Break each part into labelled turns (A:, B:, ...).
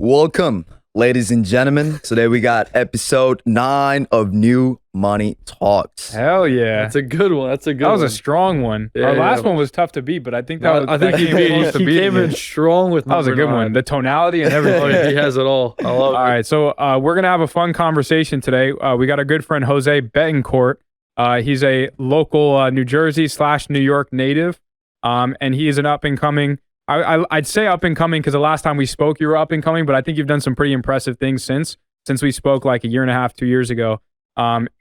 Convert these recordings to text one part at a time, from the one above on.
A: Welcome, ladies and gentlemen. Today we got episode 9 of New Money Talks.
B: Hell yeah.
C: That's a good one. That
B: was a strong one.
C: Yeah,
B: Our last one was tough to beat, but I think
C: he came in strong with
B: that was a good
C: 9.
B: one. The tonality and everything.
C: He has it all. I love it.
B: All right, so we're going to have a fun conversation today. We got our good friend Jose Betancourt. He's a local New Jersey / New York native, and he is an up-and-coming, I'd say up-and-coming because the last time we spoke, you were up-and-coming, but I think you've done some pretty impressive things since we spoke like a year and a half, 2 years ago,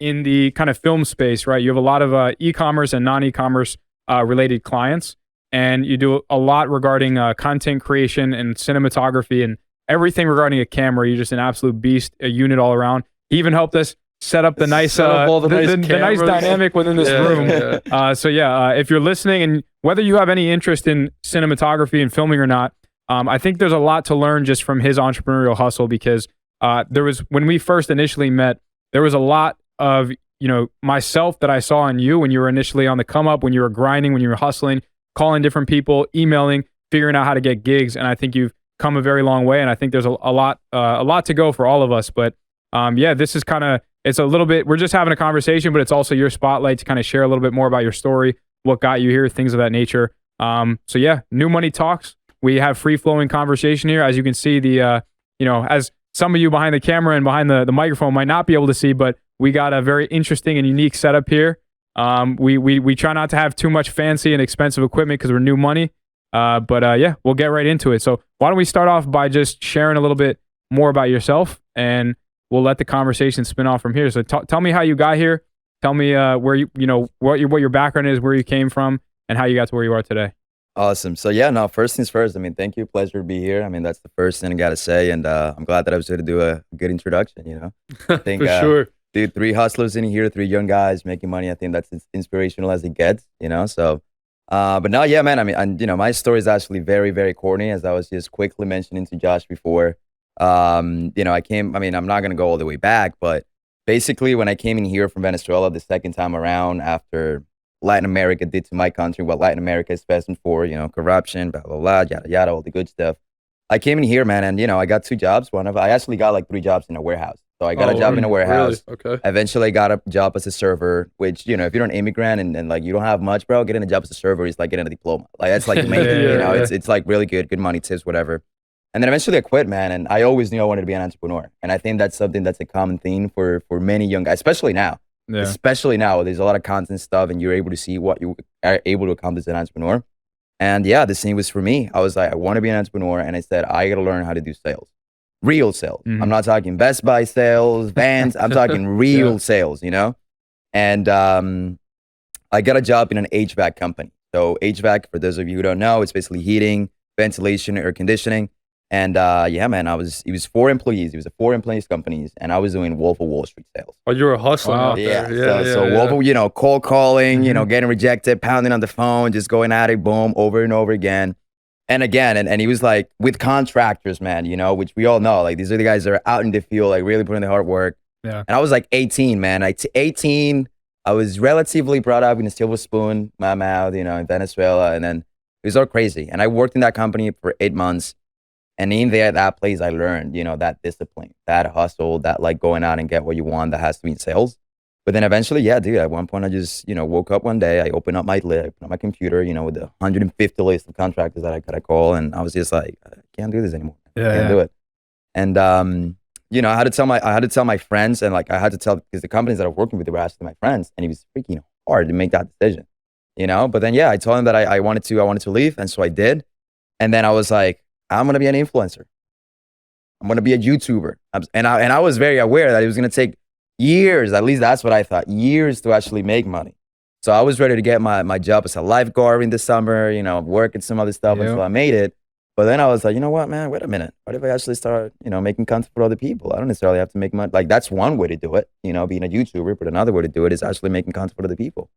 B: in the kind of film space, right? You have a lot of e-commerce and non-e-commerce related clients, and you do a lot regarding content creation and cinematography and everything regarding a camera. You're just an absolute beast, a unit all around. He even helped us set up the nice, the nice dynamic within this room. Yeah. If you're listening, and whether you have any interest in cinematography and filming or not, I think there's a lot to learn just from his entrepreneurial hustle, because when we first initially met, there was a lot of, myself that I saw in you when you were initially on the come up, when you were grinding, when you were hustling, calling different people, emailing, figuring out how to get gigs. And I think you've come a very long way. And I think there's a lot to go for all of us. But this is kind of, it's a little bit, we're just having a conversation, but it's also your spotlight to kind of share a little bit more about your story, what got you here, things of that nature. New Money Talks. We have free flowing conversation here. As you can see, as some of you behind the camera and behind the microphone might not be able to see, but we got a very interesting and unique setup here. We try not to have too much fancy and expensive equipment because we're new money. We'll get right into it. So why don't we start off by just sharing a little bit more about yourself, and we'll let the conversation spin off from here. So tell me how you got here. Tell me where what your background is, where you came from, and how you got to where you are today.
A: Awesome. So first things first. Thank you. Pleasure to be here. That's the first thing I got to say, and I'm glad that I was able to do a good introduction. I think
C: for sure.
A: Dude, 3 hustlers in here, 3 young guys making money. I think that's as inspirational as it gets. So. But no, yeah, man. My story is actually very, very corny, as I was just quickly mentioning to Josh before. I'm not going to go all the way back, but basically when I came in here from Venezuela the second time around, after Latin America did to my country what Latin America is best for, corruption, blah, blah, blah, yada, yada, all the good stuff. I came in here, man, and, I got 2 jobs. I actually got like 3 jobs in a warehouse. So I got a job in a warehouse.
C: Really? Okay.
A: Eventually I got a job as a server, which, if you're an immigrant and like you don't have much, bro, getting a job as a server is like getting a diploma. Like that's like amazing, it's like really good money, tips, whatever. And then eventually I quit, man. And I always knew I wanted to be an entrepreneur. And I think that's something that's a common theme for many young guys, especially now. Yeah. Especially now, there's a lot of content stuff and you're able to see what you are able to accomplish as an entrepreneur. And yeah, the same was for me. I was like, I want to be an entrepreneur. And I said, I got to learn how to do sales. Real sales. Mm-hmm. I'm not talking Best Buy sales, vans. I'm talking real sales, And I got a job in an HVAC company. So HVAC, for those of you who don't know, it's basically heating, ventilation, air conditioning. And it was 4 employees. It was a 4 employees companies, and I was doing Wolf of Wall Street sales.
C: Oh, you were hustling out
A: there.
C: Yeah.
A: So Wolf of, cold calling, getting rejected, pounding on the phone, just going at it, boom, over and over again. And again, and he was like with contractors, man, which we all know, like these are the guys that are out in the field, like really putting the hard work. Yeah. And I was like 18, man. 18, I was relatively brought up in a silver spoon, my mouth, in Venezuela. And then it was all crazy. And I worked in that company for 8 months. And in that place, I learned, that discipline, that hustle, that like going out and get what you want, that has to be in sales. But then eventually, at one point I just, woke up one day, I opened up my computer, with the 150 list of contractors that I gotta call. And I was just like, I can't do this anymore. I can't do it. And, I had to tell my friends, and like, I had to tell, because the companies that I'm working with, they were asking my friends, and it was freaking hard to make that decision, But then, I told them that I wanted to leave. And so I did. And then I was like, I'm going to be an influencer. I'm going to be a YouTuber. And I was very aware that it was going to take years, at least that's what I thought, years to actually make money. So I was ready to get my job as a lifeguard in the summer, work and some other stuff until I made it. But then I was like, you know what, man, wait a minute. What if I actually start, making content for other people? I don't necessarily have to make money. Like that's one way to do it, being a YouTuber, but another way to do it is actually making content for other people.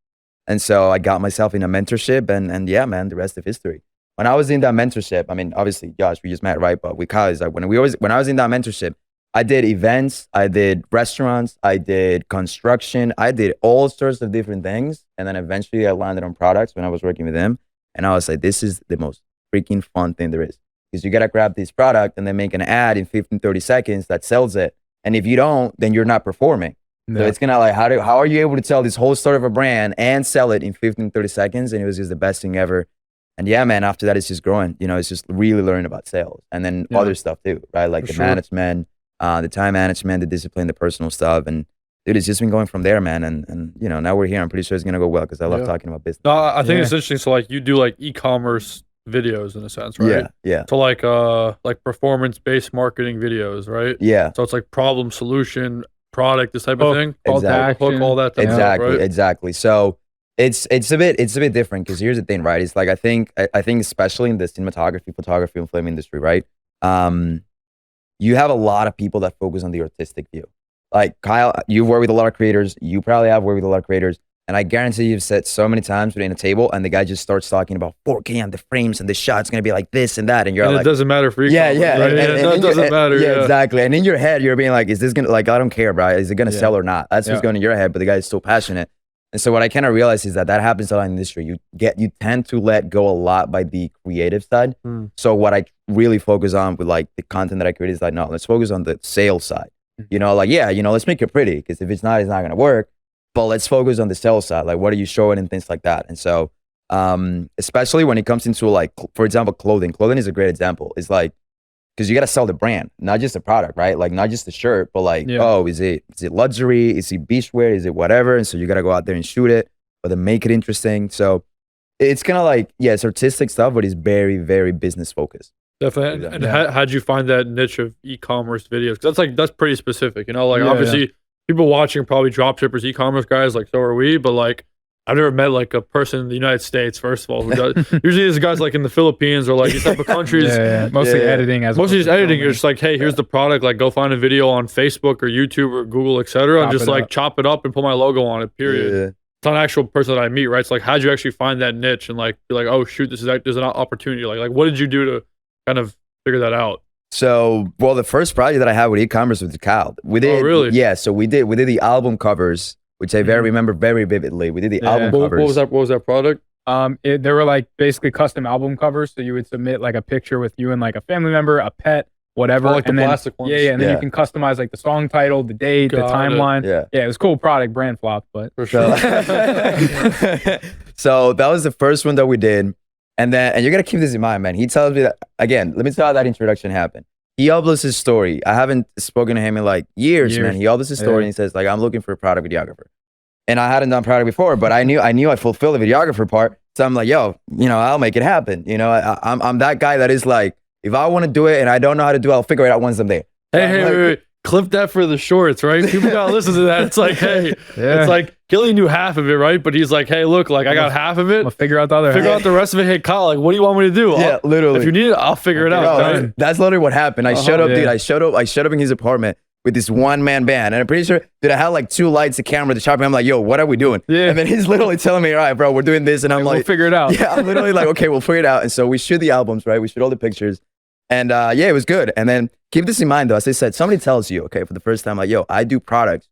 A: And so I got myself in a mentorship and yeah, man, the rest is history. When I was in that mentorship, obviously, Josh, we just met, right? But we college, like when I was in that mentorship, I did events, I did restaurants, I did construction, I did all sorts of different things. And then eventually I landed on products when I was working with him. And I was like, this is the most freaking fun thing there is. because you got to grab this product and then make an ad in 15, 30 seconds that sells it. And if you don't, then you're not performing. So it's kind of like, how are you able to tell this whole story of a brand and sell it in 15, 30 seconds? And it was just the best thing ever. And yeah, man, after that, it's just growing. You know, it's just really learning about sales and then other stuff too, right? Like the management, the time management, the discipline, the personal stuff. And dude, it's just been going from there, man. And you know, now we're here. I'm pretty sure it's going to go well because I love talking about business.
C: No, I think it's interesting. So like you do like e-commerce videos in a sense, right?
A: Yeah.
C: So like performance-based marketing videos, right?
A: Yeah.
C: So it's like problem, solution, product, this type of thing.
A: Exactly.
C: Hook, all that.
A: Exactly. So it's a bit different because here's the thing, right? It's like I think especially in the cinematography, photography, and film industry, right? You have a lot of people that focus on the artistic view. Like Kyle, you've worked with a lot of creators. You probably have worked with a lot of creators. And I guarantee you've said so many times within a table and the guy just starts talking about 4K and the frames and the shot's going to be like this and that. And you're like,
C: it doesn't matter for you.
A: Yeah.
C: Right? It doesn't matter.
A: Yeah, exactly. And in your head, you're being like, is this going to, like, I don't care, bro. Is it going to sell or not? That's what's going in your head, but the guy is so passionate. And so what I kind of realized is that happens a lot in the industry. You tend to let go a lot by the creative side. So what I really focus on with like the content that I create is like, no, let's focus on the sales side. You know, like, let's make it pretty because if it's not going to work. But let's focus on the sales side. Like, what are you showing and things like that. And so, especially when it comes into like, for example, clothing. Clothing is a great example. It's like, because you got to sell the brand, not just the product, right? Like, not just the shirt, but like, is it luxury? Is it beachwear? Is it whatever? And so you got to go out there and shoot it, but then make it interesting. So it's kind of like, it's artistic stuff, but it's very, very business focused.
C: Definitely. And how'd you find that niche of e-commerce videos? Because that's pretty specific, you know, like obviously people watching are probably dropshippers, e-commerce guys, like so are we, but like I've never met like a person in the United States, first of all, who does. Usually there's guys like in the Philippines or like these type of countries.
B: Mostly editing.
C: Mostly just editing. You're just like, hey, here's the product. Like go find a video on Facebook or YouTube or Google, etc. And just like chop it up and put my logo on it, period. It's not an actual person that I meet, right? It's like, how'd you actually find that niche and like be like, oh shoot, there's an opportunity. Like what did you do to kind of figure that out?
A: So, well, the first project that I had with e-commerce was Kyle. We did,
C: really?
A: Yeah. So we did the album covers, which I remember very vividly. We did the album covers.
C: What was that product?
B: They were like basically custom album covers. So you would submit like a picture with you and like a family member, a pet, whatever.
C: Like the plastic ones.
B: Yeah. And then you can customize like the song title, the date, the timeline. It was a cool product, brand flop, but
C: for sure.
A: So that was the first one that we did. And you got to keep this in mind, man. He tells me that, again, let me tell you how that introduction happened. He uploads his story. I haven't spoken to him in like years, man. He uploads his story and he says like, I'm looking for a product videographer. And I hadn't done product before, but I knew I fulfilled the videographer part. So I'm like, yo, I'll make it happen. I'm that guy that is like, if I want to do it and I don't know how to do it, I'll figure it out once I'm there.
C: Wait. Clip that for the shorts, right? People gotta listen to that. It's like, hey, it's like Gilly knew half of it, right? But he's like, hey, look, like I got half of it.
B: I'll figure out the other.
C: Figure out the rest of it. Hey, Kyle, like, what do you want me to do?
A: Literally.
C: If you need it, I'll figure it out.
A: That's literally what happened. I showed up, dude. I showed up in his apartment with this one-man band, and I'm pretty sure that I had like 2 lights, a camera, the chopper. I'm like, yo, what are we doing? And then he's literally telling me, all right, bro, we're doing this, and I'm like,
B: we'll figure it out.
A: Yeah, I'm literally like, okay, we'll figure it out. And so we shoot the albums, right? We shoot all the pictures. And it was good. And then keep this in mind, though. As I said, somebody tells you, okay, for the first time, like, yo, I do products.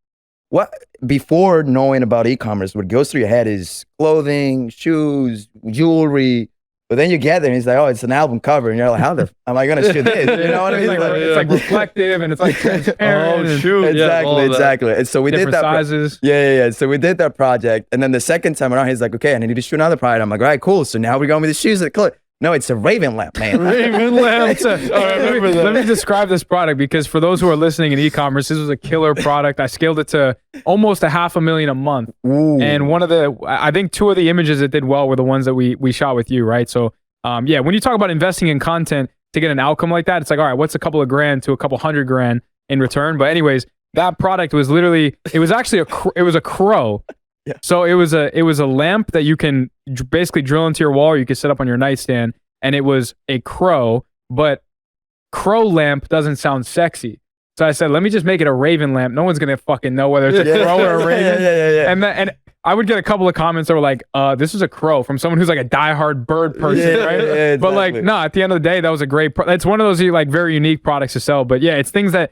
A: What before knowing about e-commerce, what goes through your head is clothing, shoes, jewelry. But then you get there and he's like, oh, it's an album cover. And you're like, how the am I going to shoot this? You know what I mean?
B: It's like reflective and it's like transparent.
C: Oh, shoot.
A: Exactly. And so we did that.
B: Sizes.
A: Yeah. So we did that project. And then the second time around, he's like, okay, I need to shoot another project. I'm like, all right, cool. So now we're going with the shoes. No, it's a Raven lamp, man.
C: Raven lamp.
B: Let me describe this product because for those who are listening in e-commerce, this was a killer product. I scaled it to almost $500,000 a month.
A: Ooh.
B: And I think 2 of the images that did well were the ones that we shot with you, right? So, when you talk about investing in content to get an outcome like that, it's like, all right, what's a couple of grand to a couple $100,000 in return? But anyways, that product was literally, it was actually it was a crow.
A: Yeah.
B: So it was a lamp that you can basically drill into your wall or you can set up on your nightstand, and it was a crow, but crow lamp doesn't sound sexy. So I said, let me just make it a Raven lamp. No one's gonna fucking know whether it's a crow or a Raven.
A: Yeah.
B: And I would get a couple of comments that were like, this is a crow from someone who's like a diehard bird person, right?
A: Yeah, exactly.
B: But like, no, at the end of the day, that was a great it's one of those like very unique products to sell. But yeah, it's things that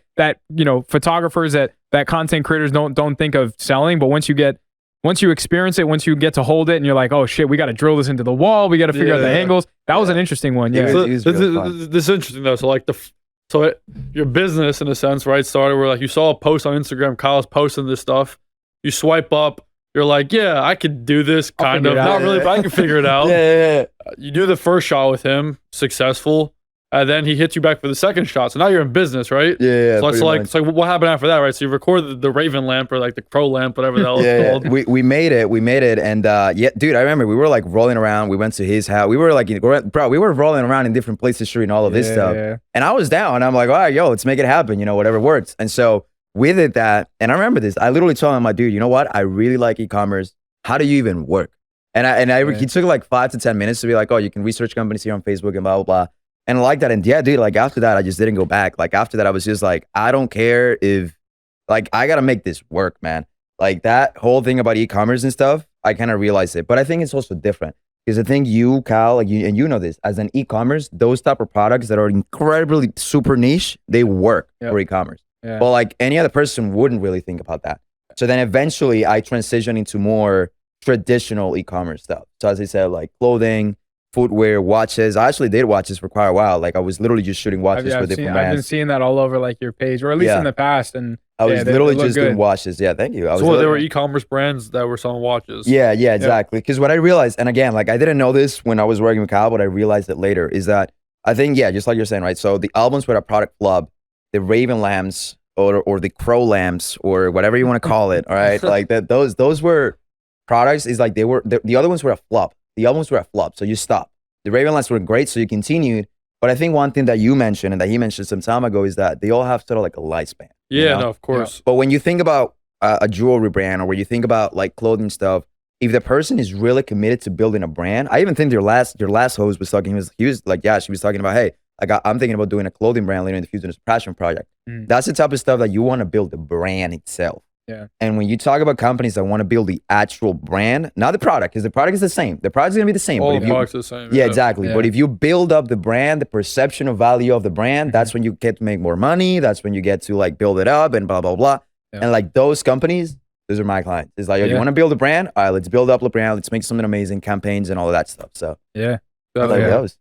B: photographers that content creators don't think of selling. But once you get once you experience it, once you get to hold it, and you're like, oh shit, we got to drill this into the wall. We got to figure out the angles. That was an interesting one. Yeah.
C: So this is interesting though. So like your business in a sense, right, started where like you saw a post on Instagram, Kyle's posting this stuff. You swipe up, you're like, yeah, I could do this kind of. Not really, but I can figure it out. You do the first shot with him, successful. And then he hits you back for the second shot. So now you're in business, right?
A: Yeah.
C: So it's like what happened after that, right? So you recorded the Raven lamp or like the Crow lamp, whatever the hell it's called.
A: We made it. And dude, I remember we were like rolling around. We went to his house. We were like, bro, we were rolling around in different places shooting all of this stuff. Yeah. And I was down. I'm like, all right, yo, let's make it happen. You know, whatever works. And so with it and I remember this, I literally told him, my dude, you know what? I really like e-commerce. How do you even work? He took like 5 to 10 minutes to be like, oh, you can research companies here on Facebook and blah, blah, blah. And I like that. And yeah, dude, like after that, I just didn't go back. Like after that, I was just like, I don't care if, like, I got to make this work, man. Like that whole thing about e-commerce and stuff, I kind of realized it. But I think it's also different because I think you, Kyle, like you, and you know this, as an e-commerce, those type of products that are incredibly super niche, they work for e-commerce. Yeah. But like any other person wouldn't really think about that. So then eventually I transitioned into more traditional e-commerce stuff. So as I said, like clothing, footwear, watches. I actually did watches for quite a while. Like I was literally just shooting watches for different brands.
B: I've been seeing that all over like your page, or at least in the past. And
A: I was literally just doing watches. Yeah, thank you.
C: So there were e-commerce brands that were selling watches.
A: Yeah, exactly. Because what I realized, and again, like I didn't know this when I was working with Kyle, but I realized it later, is that I think, just like you're saying, right? So the albums with a product flub, the Raven lamps or the Crow lamps or whatever you want to call it, all right? Like those were products, is like the other ones were a flop. The albums were a flop, so you stopped. The Raven lamps were great, so you continued. But I think one thing that you mentioned and that he mentioned some time ago is that they all have sort of like a lifespan.
C: Yeah, you know? No, of course.
A: Yeah. But when you think about a jewelry brand or when you think about like clothing stuff, if the person is really committed to building a brand, I even think your last host was talking. He was like, she was talking about, hey, I'm thinking about doing a clothing brand later in the future, as a passion project. That's the type of stuff that you want to build the brand itself.
B: Yeah.
A: And when you talk about companies that want to build the actual brand, not the product, because the product is the same. The product is going to be the same.
C: All the products are the same.
A: Yeah, exactly. Yeah. But if you build up the brand, the perception of value of the brand, that's when you get to make more money. That's when you get to like build it up and blah, blah, blah. Yeah. And like those companies, those are my clients. It's like, you want to build a brand? All right, let's build up the brand. Let's make something amazing, campaigns and all of that stuff. So
B: yeah,
A: that's how it goes.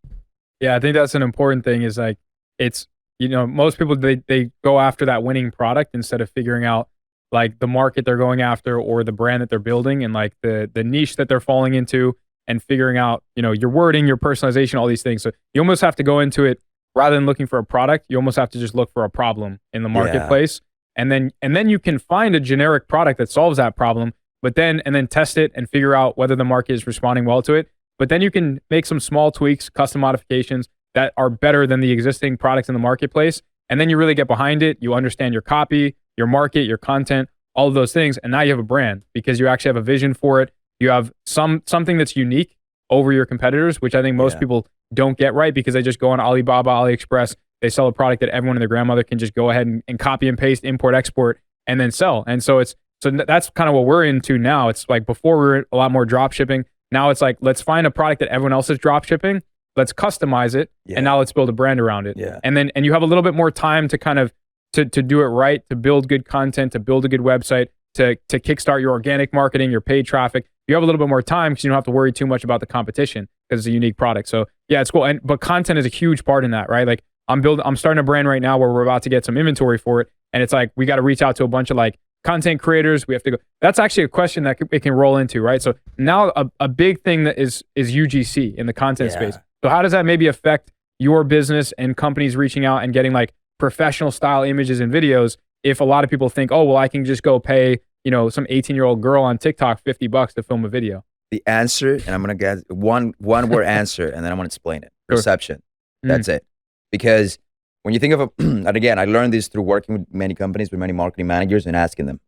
B: Yeah, I think that's an important thing is like, it's, most people, they go after that winning product instead of figuring out like the market they're going after or the brand that they're building and like the niche that they're falling into and figuring out, your wording, your personalization, all these things. So you almost have to go into it rather than looking for a product, you almost have to just look for a problem in the marketplace. And then you can find a generic product that solves that problem, but then test it and figure out whether the market is responding well to it. But then you can make some small tweaks, custom modifications that are better than the existing products in the marketplace. And then you really get behind it. You understand your copy, your market, your content, all of those things. And now you have a brand because you actually have a vision for it. You have something that's unique over your competitors, which I think most people don't get right because they just go on Alibaba, AliExpress. They sell a product that everyone and their grandmother can just go ahead and copy and paste, import, export, and then sell. And so that's kind of what we're into now. It's like before we were a lot more drop shipping. Now it's like, let's find a product that everyone else is drop shipping. Let's customize it. And now let's build a brand around it.
A: Yeah.
B: And you have a little bit more time to kind of, to do it right, to build good content, to build a good website, to kickstart your organic marketing, your paid traffic. You have a little bit more time because you don't have to worry too much about the competition because it's a unique product. So yeah, it's cool. But content is a huge part in that, right? Like I'm starting a brand right now where we're about to get some inventory for it. And it's like, we got to reach out to a bunch of like content creators. We have to go. That's actually a question that it can roll into, right? So now a big thing that is UGC in the content space. So how does that maybe affect your business and companies reaching out and getting like professional style images and videos if a lot of people think, oh, well, I can just go pay, some 18-year-old girl on TikTok $50 to film a video?
A: The answer, and I'm going to get one word answer, and then I'm going to explain it. Perception. That's it. Because when you think of and again, I learned this through working with many companies, with many marketing managers and asking them.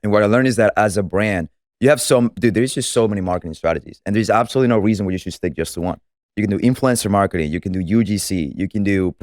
A: And what I learned is that as a brand, you have there's just so many marketing strategies, and there's absolutely no reason why you should stick just to one. You can do influencer marketing. You can do UGC. You can do,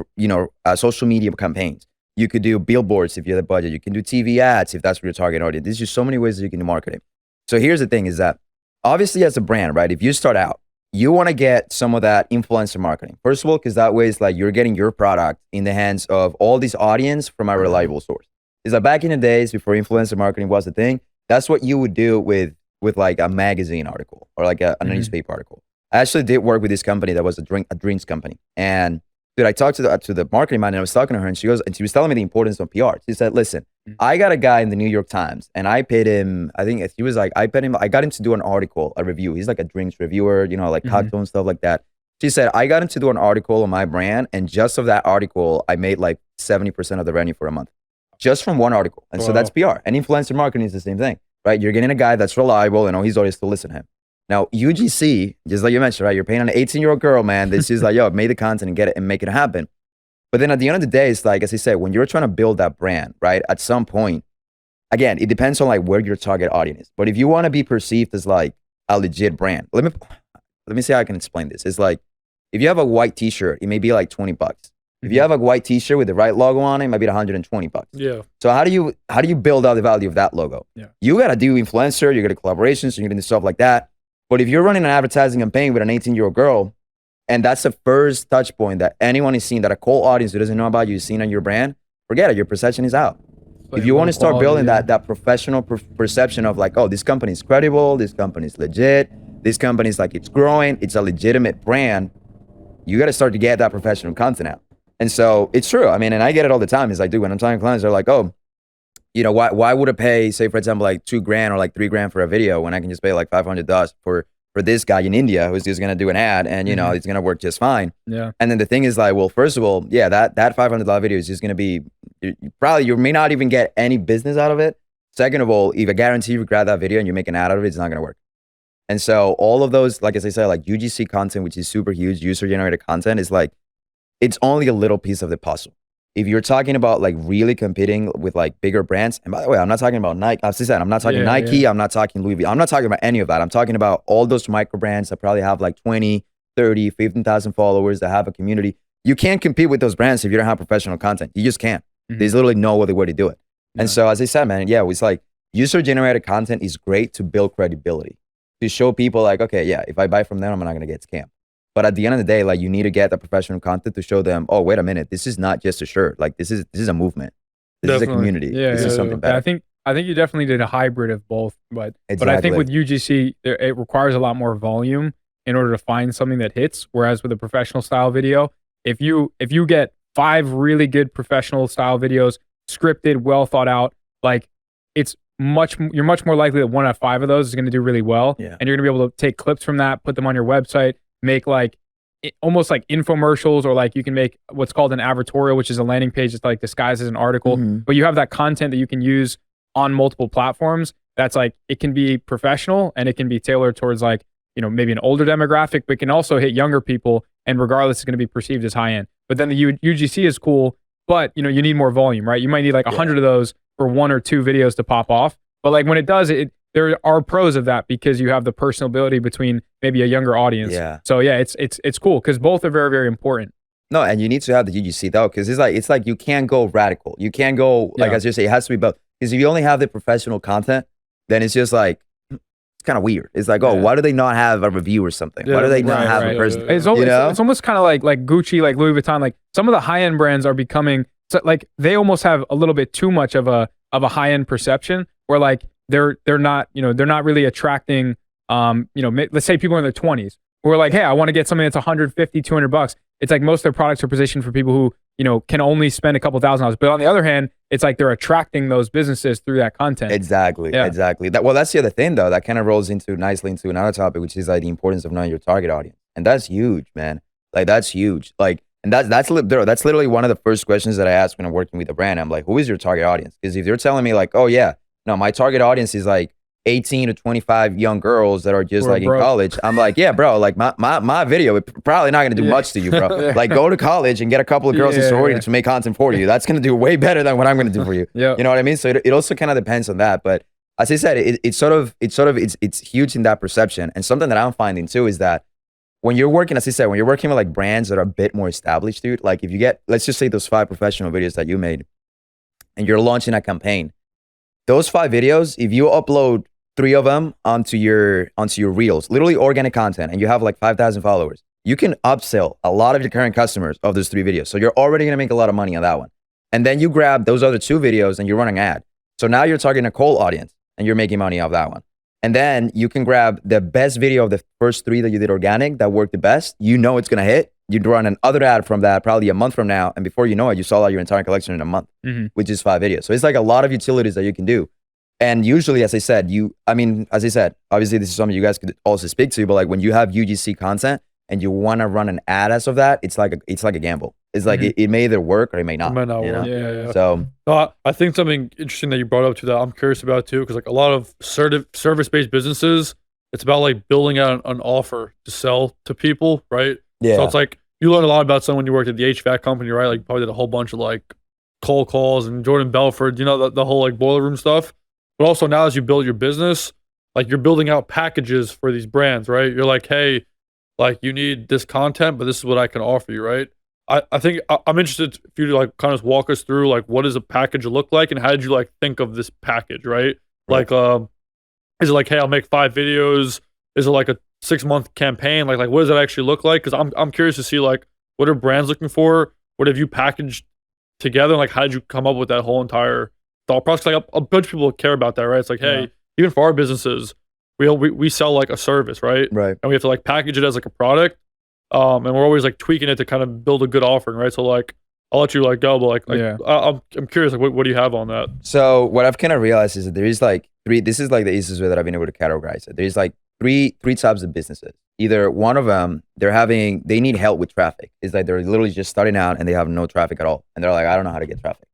A: social media campaigns. You could do billboards if you have the budget. You can do TV ads if that's what your target audience. There's just so many ways that you can do marketing. So here's the thing is that obviously as a brand, right, if you start out, you want to get some of that influencer marketing. First of all, because that way it's like you're getting your product in the hands of all this audience from a reliable source. It's like back in the days before influencer marketing was a thing, That's what you would do with like a magazine article or like a newspaper article. I actually did work with this company that was a drinks company. And dude, I talked to the marketing manager, and I was talking to her, and she was telling me the importance of PR. She said, listen, I got a guy in the New York Times, and I paid him, I think he was like, I got him to do an article, a review. He's like a drinks reviewer, you know, like cocktail and stuff like that. She said, I got him to do an article on my brand, and just of that article, I made like 70% of the revenue for a month. Just from one article. And so that's PR. And influencer marketing is the same thing, right? You're getting a guy that's reliable, and he's always to listen to him. Now, UGC, just like you mentioned, right? You're paying an 18-year-old girl, man. This is like, yo, make the content and get it and make it happen. But then at the end of the day, it's like, as I said, when you're trying to build that brand, right? At some point, again, it depends on like where your target audience is. But if you want to be perceived as like a legit brand, let me see how I can explain this. It's like, if you have a white t-shirt, it may be like $20. If you have a white t-shirt with the right logo on it might be $120.
C: Yeah.
A: So how do you build out the value of that logo?
C: Yeah.
A: You got to do influencer, you got to collaborations, you're going to do stuff like that. But if you're running an advertising campaign with an 18-year-old girl, and that's the first touch point that anyone is seeing, that a cold audience who doesn't know about you is seeing on your brand, forget it. Your perception is out. Like if you want to start building that professional perception of like, oh, this company is credible, this company is legit, this company is like, it's growing, it's a legitimate brand, you got to start to get that professional content out. And so it's true. I mean, and I get it all the time. It's like, dude, when I'm talking to clients, they're like, oh, you know, why would I pay, say, for example, like $2,000 or like $3,000 for a video when I can just pay like $500 for this guy in India who's just gonna do an ad and you know it's gonna work just fine.
B: Yeah.
A: And then the thing is like, well, first of all, yeah, that $500 video is just gonna be you may not even get any business out of it. Second of all, if I guarantee you grab that video and you make an ad out of it, it's not gonna work. And so all of those, like as I said, like UGC content, which is super huge, user generated content, is like it's only a little piece of the puzzle. If you're talking about like really competing with like bigger brands, and by the way, I'm not talking about Nike. As I said, I'm not talking Nike. Yeah. I'm not talking Louis V. I'm not talking about any of that. I'm talking about all those micro brands that probably have like 20, 30, 15,000 followers that have a community. You can't compete with those brands if you don't have professional content. You just can't. There's literally no other way to do it. Yeah. And so as I said, man, yeah, it's like user generated content is great to build credibility, to show people like, okay, yeah, if I buy from them, I'm not going to get scammed. But at the end of the day, like you need to get the professional content to show them, oh, wait a minute, this is not just a shirt. Like this is a movement. This is a community.
B: Yeah,
A: this is something better.
B: I think you definitely did a hybrid of both, but I think with UGC, it requires a lot more volume in order to find something that hits. Whereas with a professional style video, if you get 5 really good professional style videos, scripted, well thought out, like you're much more likely that 1 out of 5 of those is going to do really well.
A: Yeah.
B: And you're going to be able to take clips from that, put them on your website, make like almost like infomercials, or like you can make what's called an advertorial, which is a landing page that's like disguised as an article, but you have that content that you can use on multiple platforms. That's like, it can be professional and it can be tailored towards like, you know, maybe an older demographic, but can also hit younger people. And regardless, it's going to be perceived as high end. But then the UGC is cool, but you know, you need more volume, right? You might need like 100 of those for 1 or 2 videos to pop off. But like when it does, there are pros of that because you have the personability between maybe a younger audience. Yeah. So yeah, it's cool because both are very, very important.
A: No, and you need to have the UGC though, because it's like you can't go radical. You can't go like as you say, it has to be both. Because if you only have the professional content, then it's just like it's kind of weird. It's like, oh, why do they not have a review or something? Why do they not have a person?
B: It's almost kind of like Gucci, like Louis Vuitton. Like some of the high end brands are becoming like they almost have a little bit too much of a high end perception, where like they're not, you know, they're not really attracting, you know, let's say people in their 20s who are like, hey, I want to get something that's $150, $200. It's like most of their products are positioned for people who, you know, can only spend a couple $1,000s. But on the other hand, it's like they're attracting those businesses through that content.
A: Exactly. That's the other thing though, that kind of rolls nicely into another topic, which is like the importance of knowing your target audience. And that's huge, man. Like that's huge. Like, and that's literally one of the first questions that I ask when I'm working with a brand. I'm like, who is your target audience? Because if you're telling me like, oh yeah, no, my target audience is like 18 to 25 young girls that are just like in college. I'm like, yeah, bro, like my video, it's probably not going to do much to you, bro. Like go to college and get a couple of girls in sorority to make content for you. That's going to do way better than what I'm going to do for you. You know what I mean? So it also kind of depends on that. But as I said, it's huge in that perception. And something that I'm finding too is that when you're working, as I said, when you're working with like brands that are a bit more established, dude, like if you get, let's just say those 5 professional videos that you made and you're launching a campaign, those 5 videos, if you upload 3 of them onto your reels, literally organic content, and you have like 5,000 followers, you can upsell a lot of your current customers of those 3 videos. So you're already gonna make a lot of money on that one. And then you grab those other 2 videos and you run an ad. So now you're targeting a cold audience. and you're making money off that one. And then you can grab the best video of the first 3 that you did organic that worked the best. You know it's gonna hit. You run another ad from that probably a month from now, and before you know it, you sold out your entire collection in a month, which is 5 videos. So it's like a lot of utilities that you can do. And usually, as I said, obviously this is something you guys could also speak to, but like when you have UGC content and you want to run an ad as of that, it's like a gamble. It's like it may either work or it may not.
C: It might not work. Yeah.
A: So
C: I think something interesting that you brought up too that I'm curious about too, because like a lot of service-based businesses, it's about like building out an offer to sell to people, right?
A: Yeah.
C: So it's like you learn a lot about someone when you worked at the HVAC company, right? Like you probably did a whole bunch of like cold calls and Jordan Belford, you know, the whole like boiler room stuff. But also now as you build your business, like you're building out packages for these brands, right? You're like, hey, like you need this content, but this is what I can offer you, right? I think I'm interested if you like kind of walk us through like what does a package look like and how did you like think of this package, right? Like is it like, hey, I'll make 5 videos? Is it like a 6-month campaign? Like what does that actually look like? Because I'm curious to see like what are brands looking for? What have you packaged together? Like how did you come up with that whole entire thought process? Like a bunch of people care about that, right? It's like, hey, even for our businesses, we sell like a service, right?
A: Right.
C: And we have to like package it as like a product. And we're always like tweaking it to kind of build a good offering, right? So like, I'll let you like go, but I'm curious, like what do you have on that?
A: So what I've kind of realized is that there is like 3, this is like the easiest way that I've been able to categorize it. There's like three types of businesses. Either one of them, they need help with traffic. It's like they're literally just starting out and they have no traffic at all. And they're like, I don't know how to get traffic.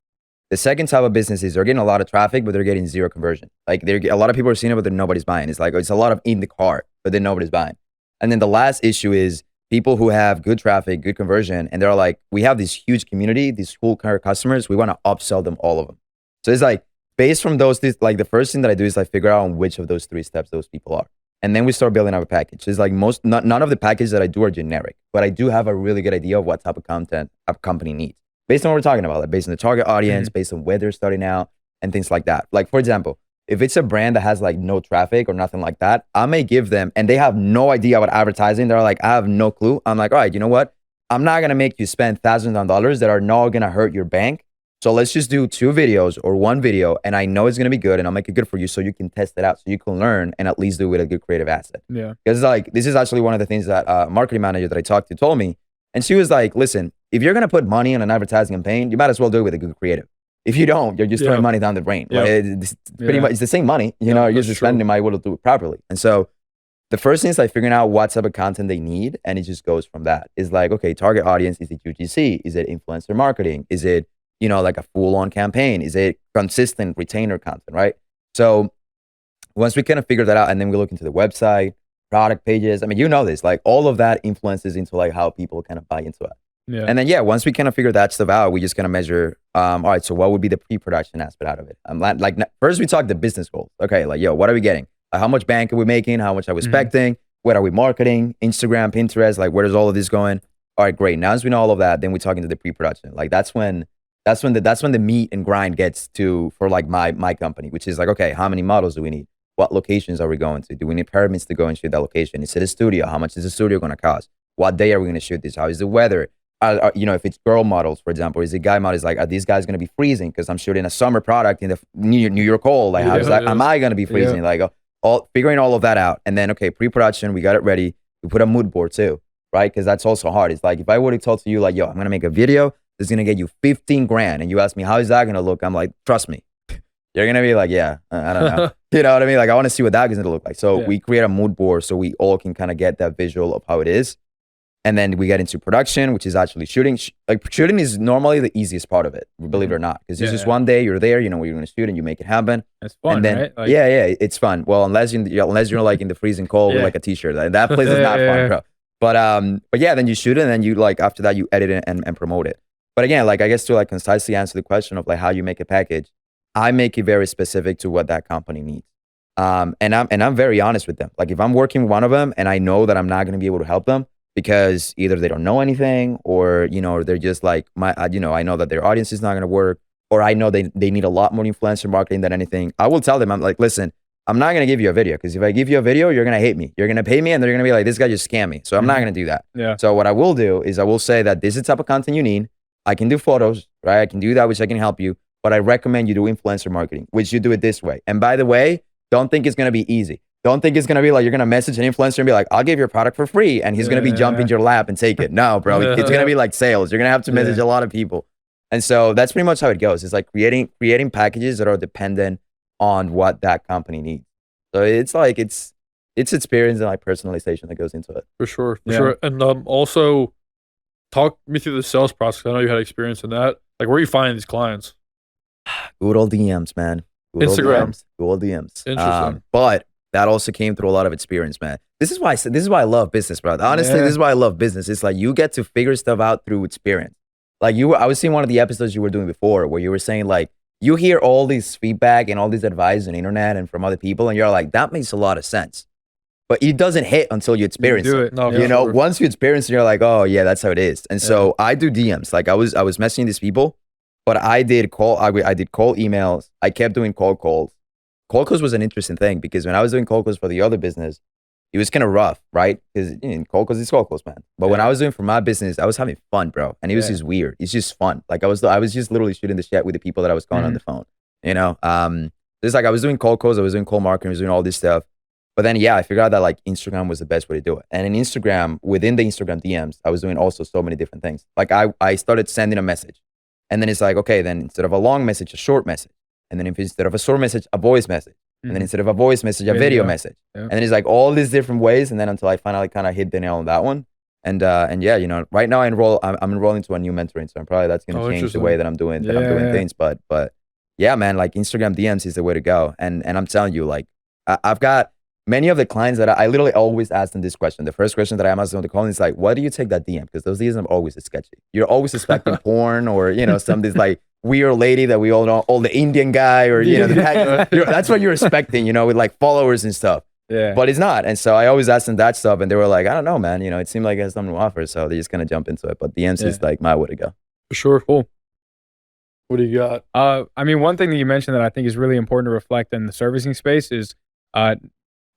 A: The second type of business is they're getting a lot of traffic, but they're getting 0 conversion. Like a lot of people are seeing it, but then nobody's buying. It's like, it's a lot of in the cart, but then nobody's buying. And then the last issue is people who have good traffic, good conversion, and they're like, we have this huge community, these cool customers, we want to upsell them all of them. So it's like, based from those, like the first thing that I do is like figure out on which of those 3 steps those people are. And then we start building up a package. So it's like none of the packages that I do are generic, but I do have a really good idea of what type of content a company needs. Based on what we're talking about, like based on the target audience, based on where they're starting out and things like that. Like for example, if it's a brand that has like no traffic or nothing like that, I may give them, and they have no idea about advertising. They're like, I have no clue. I'm like, all right, you know what? I'm not going to make you spend thousands of dollars that are not going to hurt your bank. So let's just do 2 videos or 1 video. And I know it's going to be good and I'll make it good for you so you can test it out, so you can learn and at least do it with a good creative asset.
B: Yeah.
A: Because like, this is actually one of the things that a marketing manager that I talked to told me. And she was like, listen, if you're going to put money on an advertising campaign, you might as well do it with a good creative. If you don't, you're just throwing money down the drain. Right? It's pretty much, it's the same money, you know, you're just spending my will to do it properly. And so the first thing is like figuring out what type of content they need. And it just goes from that. It's like, okay, target audience, is it UGC? Is it influencer marketing? Is it, you know, like a full-on campaign? Is it consistent retainer content, right? So once we kind of figure that out, and then we look into the website, product pages, I mean, you know this, like all of that influences into like how people kind of buy into it.
B: Yeah.
A: And then, once we kind of figure that stuff out, we just kind of measure, all right, so what would be the pre-production aspect out of it? Like first we talk the business goals. Okay, like, what are we getting? How much bank are we making? How much are we expecting? What are we marketing? Instagram, Pinterest, like where does all of this going? All right, great. Now as we know all of that, then we talk into the pre-production. Like that's when the meat and grind gets to, for like my company, which is like, okay, how many models do we need? What locations are we going to? Do we need permits to go and shoot that location? Is it a studio? How much is the studio going to cost? What day are we going to shoot this? How is the weather? You know, if it's girl models, for example, is it guy models? Like, are these guys going to be freezing? Because I'm shooting a summer product in the New York cold. Like, am I going to be freezing? Like, figuring all of that out. And then, okay, pre-production, we got it ready. We put a mood board too, right? Because that's also hard. It's like, if I would have told you, like, I'm going to make a video that's going to get you 15 grand. And you ask me, how is that going to look? I'm like, trust me. You're going to be like, I don't know. You know what I mean? Like, I want to see what that is going to look like. So we create a mood board so we all can kind of get that visual of how it is. And then we get into production, which is actually shooting. Like shooting is normally the easiest part of it, believe it or not. Because it's just one day, you're there, you know what you're going to shoot and you make it happen.
B: It's fun,
A: and then,
B: right? Like,
A: it's fun. Well, unless you're like in the freezing cold with like a t-shirt. That place is not fun, bro. But then you shoot it and then you like, after that you edit it and promote it. But again, like I guess to like concisely answer the question of like how you make a package, I make it very specific to what that company needs. And I'm very honest with them. Like if I'm working with one of them and I know that I'm not going to be able to help them, because either they don't know anything or, you know, they're just like, I know that their audience is not going to work, or I know they need a lot more influencer marketing than anything. I will tell them, I'm like, listen, I'm not going to give you a video, because if I give you a video, you're going to hate me. You're going to pay me and they're going to be like, this guy just scammed me. So I'm not going to do that.
B: Yeah.
A: So what I will do is I will say that this is the type of content you need. I can do photos, right? I can do that, which I can help you. But I recommend you do influencer marketing, which you do it this way. And by the way, don't think it's going to be easy. Don't think it's going to be like you're going to message an influencer and be like, I'll give your product for free. And he's going to be jumping your lap and take it. No, bro. It's going to be like sales. You're going to have to message a lot of people. And so that's pretty much how it goes. It's like creating packages that are dependent on what that company needs. So it's like, it's experience and like personalization that goes into it.
C: For sure. And also talk me through the sales process. I know you had experience in that. Like, where are you finding these clients?
A: Good old DMs, man.
C: Instagram.
A: Good old DMs.
C: Interesting.
A: But that also came through a lot of experience, man. This is why I love business, bro. Honestly, this is why I love business. It's like you get to figure stuff out through experience. Like I was seeing one of the episodes you were doing before where you were saying like, you hear all this feedback and all this advice on the internet and from other people, and you're like, that makes a lot of sense. But it doesn't hit until you experience it.
C: No,
A: you know, once you experience it, you're like, oh yeah, that's how it is. And so I do DMs. Like I was messaging these people, but I did cold emails. I kept doing cold calls. Cold calls was an interesting thing because when I was doing cold calls for the other business, it was kind of rough, right? Because cold calls is cold calls, man. But when I was doing for my business, I was having fun, bro. And it was just weird. It's just fun. Like I was just literally shooting the shit with the people that I was calling on the phone. You know, it's like I was doing cold calls, I was doing cold marketing, I was doing all this stuff. But then I figured out that like Instagram was the best way to do it. And in Instagram, within the Instagram DMs, I was doing also so many different things. Like I started sending a message, and then it's like, okay, then instead of a long message, a short message. And then instead of a short message, a voice message. And then instead of a voice message, a video message. And then it's like all these different ways. And then until I finally kind of hit the nail on that one. And yeah, you know, right now I'm enrolling to a new mentoring. So that's going to change the way that I'm doing things. But yeah, man, like Instagram DMs is the way to go. And I'm telling you, like I've got many of the clients that I literally always ask them this question. The first question that I ask them to call is like, why do you take that DM? Because those DMs are always sketchy. You're always expecting porn or, you know, some this like weird lady that we all know, or the Indian guy, or, you know, that's what you're expecting, you know, with like followers and stuff. Yeah. But it's not. And so I always ask them that stuff and they were like, I don't know, man, you know, it seemed like it has something to offer. So they're just going to jump into it. But DMs is like my way to go.
C: For sure. Cool. What do you got?
B: I mean, one thing that you mentioned that I think is really important to reflect in the servicing space is,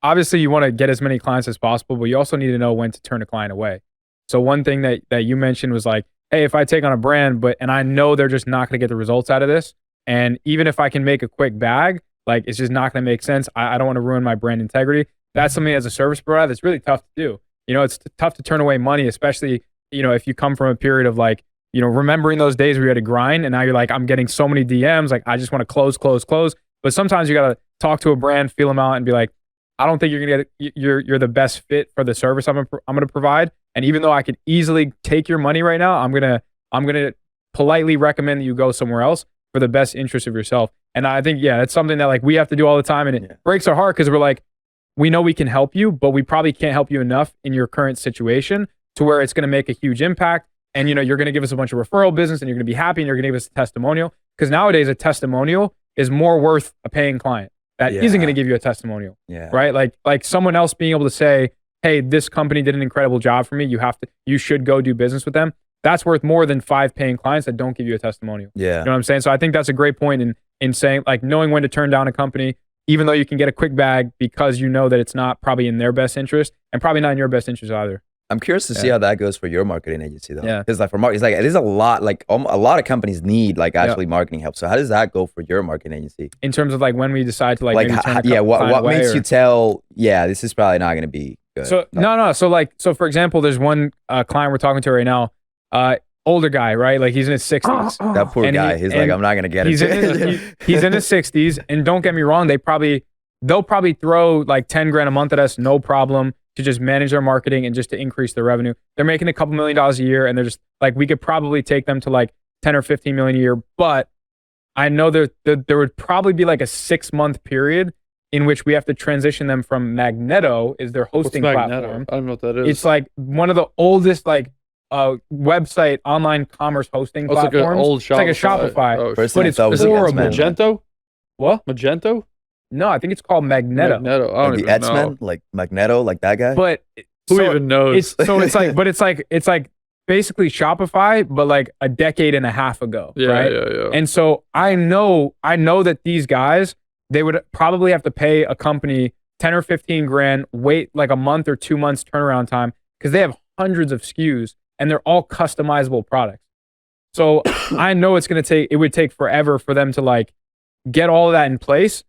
B: obviously you want to get as many clients as possible, but you also need to know when to turn a client away. So one thing that you mentioned was like, hey, if I take on a brand, and I know they're just not going to get the results out of this, and even if I can make a quick bag, like it's just not going to make sense. I don't want to ruin my brand integrity. That's something as a service provider that's really tough to do. You know, it's tough to turn away money, especially, you know, if you come from a period of like, you know, remembering those days where you had to grind and now you're like, I'm getting so many DMs, like I just want to close. But sometimes you got to talk to a brand, feel them out and be like, I don't think you're going to get, you're the best fit for the service I'm going to provide. And even though I could easily take your money right now, I'm going to politely recommend that you go somewhere else for the best interest of yourself. And I think, yeah, it's something that like we have to do all the time, and it breaks our heart because we're like, we know we can help you, but we probably can't help you enough in your current situation to where it's going to make a huge impact. And, you know, you're going to give us a bunch of referral business and you're going to be happy and you're going to give us a testimonial, because nowadays a testimonial is more worth a paying client that isn't going to give you a testimonial, right? Like someone else being able to say, hey, this company did an incredible job for me. You should go do business with them. That's worth more than 5 paying clients that don't give you a testimonial. Yeah. You know what I'm saying? So I think that's a great point in saying, like, knowing when to turn down a company, even though you can get a quick bag, because you know that it's not probably in their best interest and probably not in your best interest either.
A: I'm curious to see how that goes for your marketing agency, though. Yeah. Because like for marketing, it's like there's a lot of companies need like actually marketing help. So how does that go for your marketing agency?
B: In terms of like when we decide to like maybe turn
A: what makes you tell, this is probably not going to be good.
B: So no. So for example, there's one client we're talking to right now, older guy, right? Like he's in his 60s.
A: That poor guy. He's like, I'm not going to get it.
B: He's in his 60s, and don't get me wrong, they'll probably throw like 10 grand a month at us, no problem, to just manage their marketing and just to increase their revenue. They're making a couple $1 million a year, and they're just like, we could probably take them to like 10 or 15 million a year. But I know there would probably be like a 6-month period in which we have to transition them from Magneto, is their hosting platform.
C: I don't know what that is.
B: It's like one of the oldest like website online commerce hosting platforms.
C: Like an old Shopify.
B: It's like a Shopify,
A: but
B: it's horrible.
C: Magento?
B: What?
C: Magento?
B: No, I think it's called Magneto.
C: I don't
A: even know. Like Magneto, like that guy.
B: But
C: who even knows?
B: It's like basically Shopify, but like a decade and a half ago, right? Yeah. And so I know that these guys, they would probably have to pay a company 10 or 15 grand, wait like a month or 2 months turnaround time, because they have hundreds of SKUs and they're all customizable products. So I know it would take forever for them to like get all of that in place.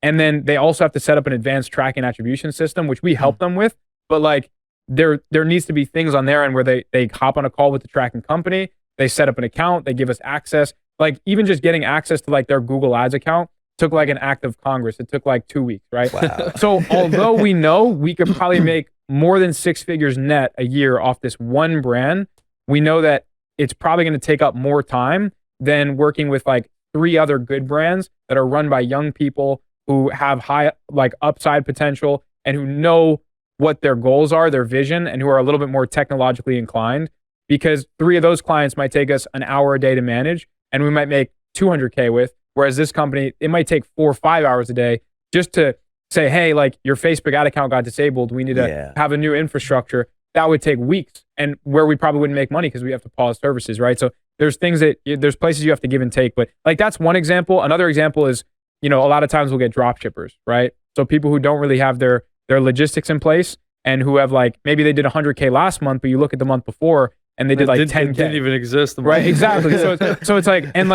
B: And then they also have to set up an advanced tracking attribution system, which we help them with. But like there needs to be things on their end where they hop on a call with the tracking company, they set up an account, they give us access. Like even just getting access to like their Google Ads account took like an act of Congress. It took like 2 weeks, right?
A: Wow.
B: So although we know we could probably make more than 6 figures net a year off this one brand, we know that it's probably going to take up more time than working with like 3 other good brands that are run by young people who have high like upside potential and who know what their goals are, their vision, and who are a little bit more technologically inclined. Because 3 of those clients might take us an hour a day to manage, and we might make 200K with. Whereas this company, it might take 4 or 5 hours a day just to say, hey, like your Facebook ad account got disabled. We need to have a new infrastructure. That would take weeks, and where we probably wouldn't make money because we have to pause services, right? So there's things there's places you have to give and take. But like that's one example. Another example is, a lot of times we'll get drop shippers, right? So people who don't really have their logistics in place and who have like, maybe they did 100K last month, but you look at the month before and they did like 10K.
C: It didn't even exist.
B: Right, exactly. So it's like, and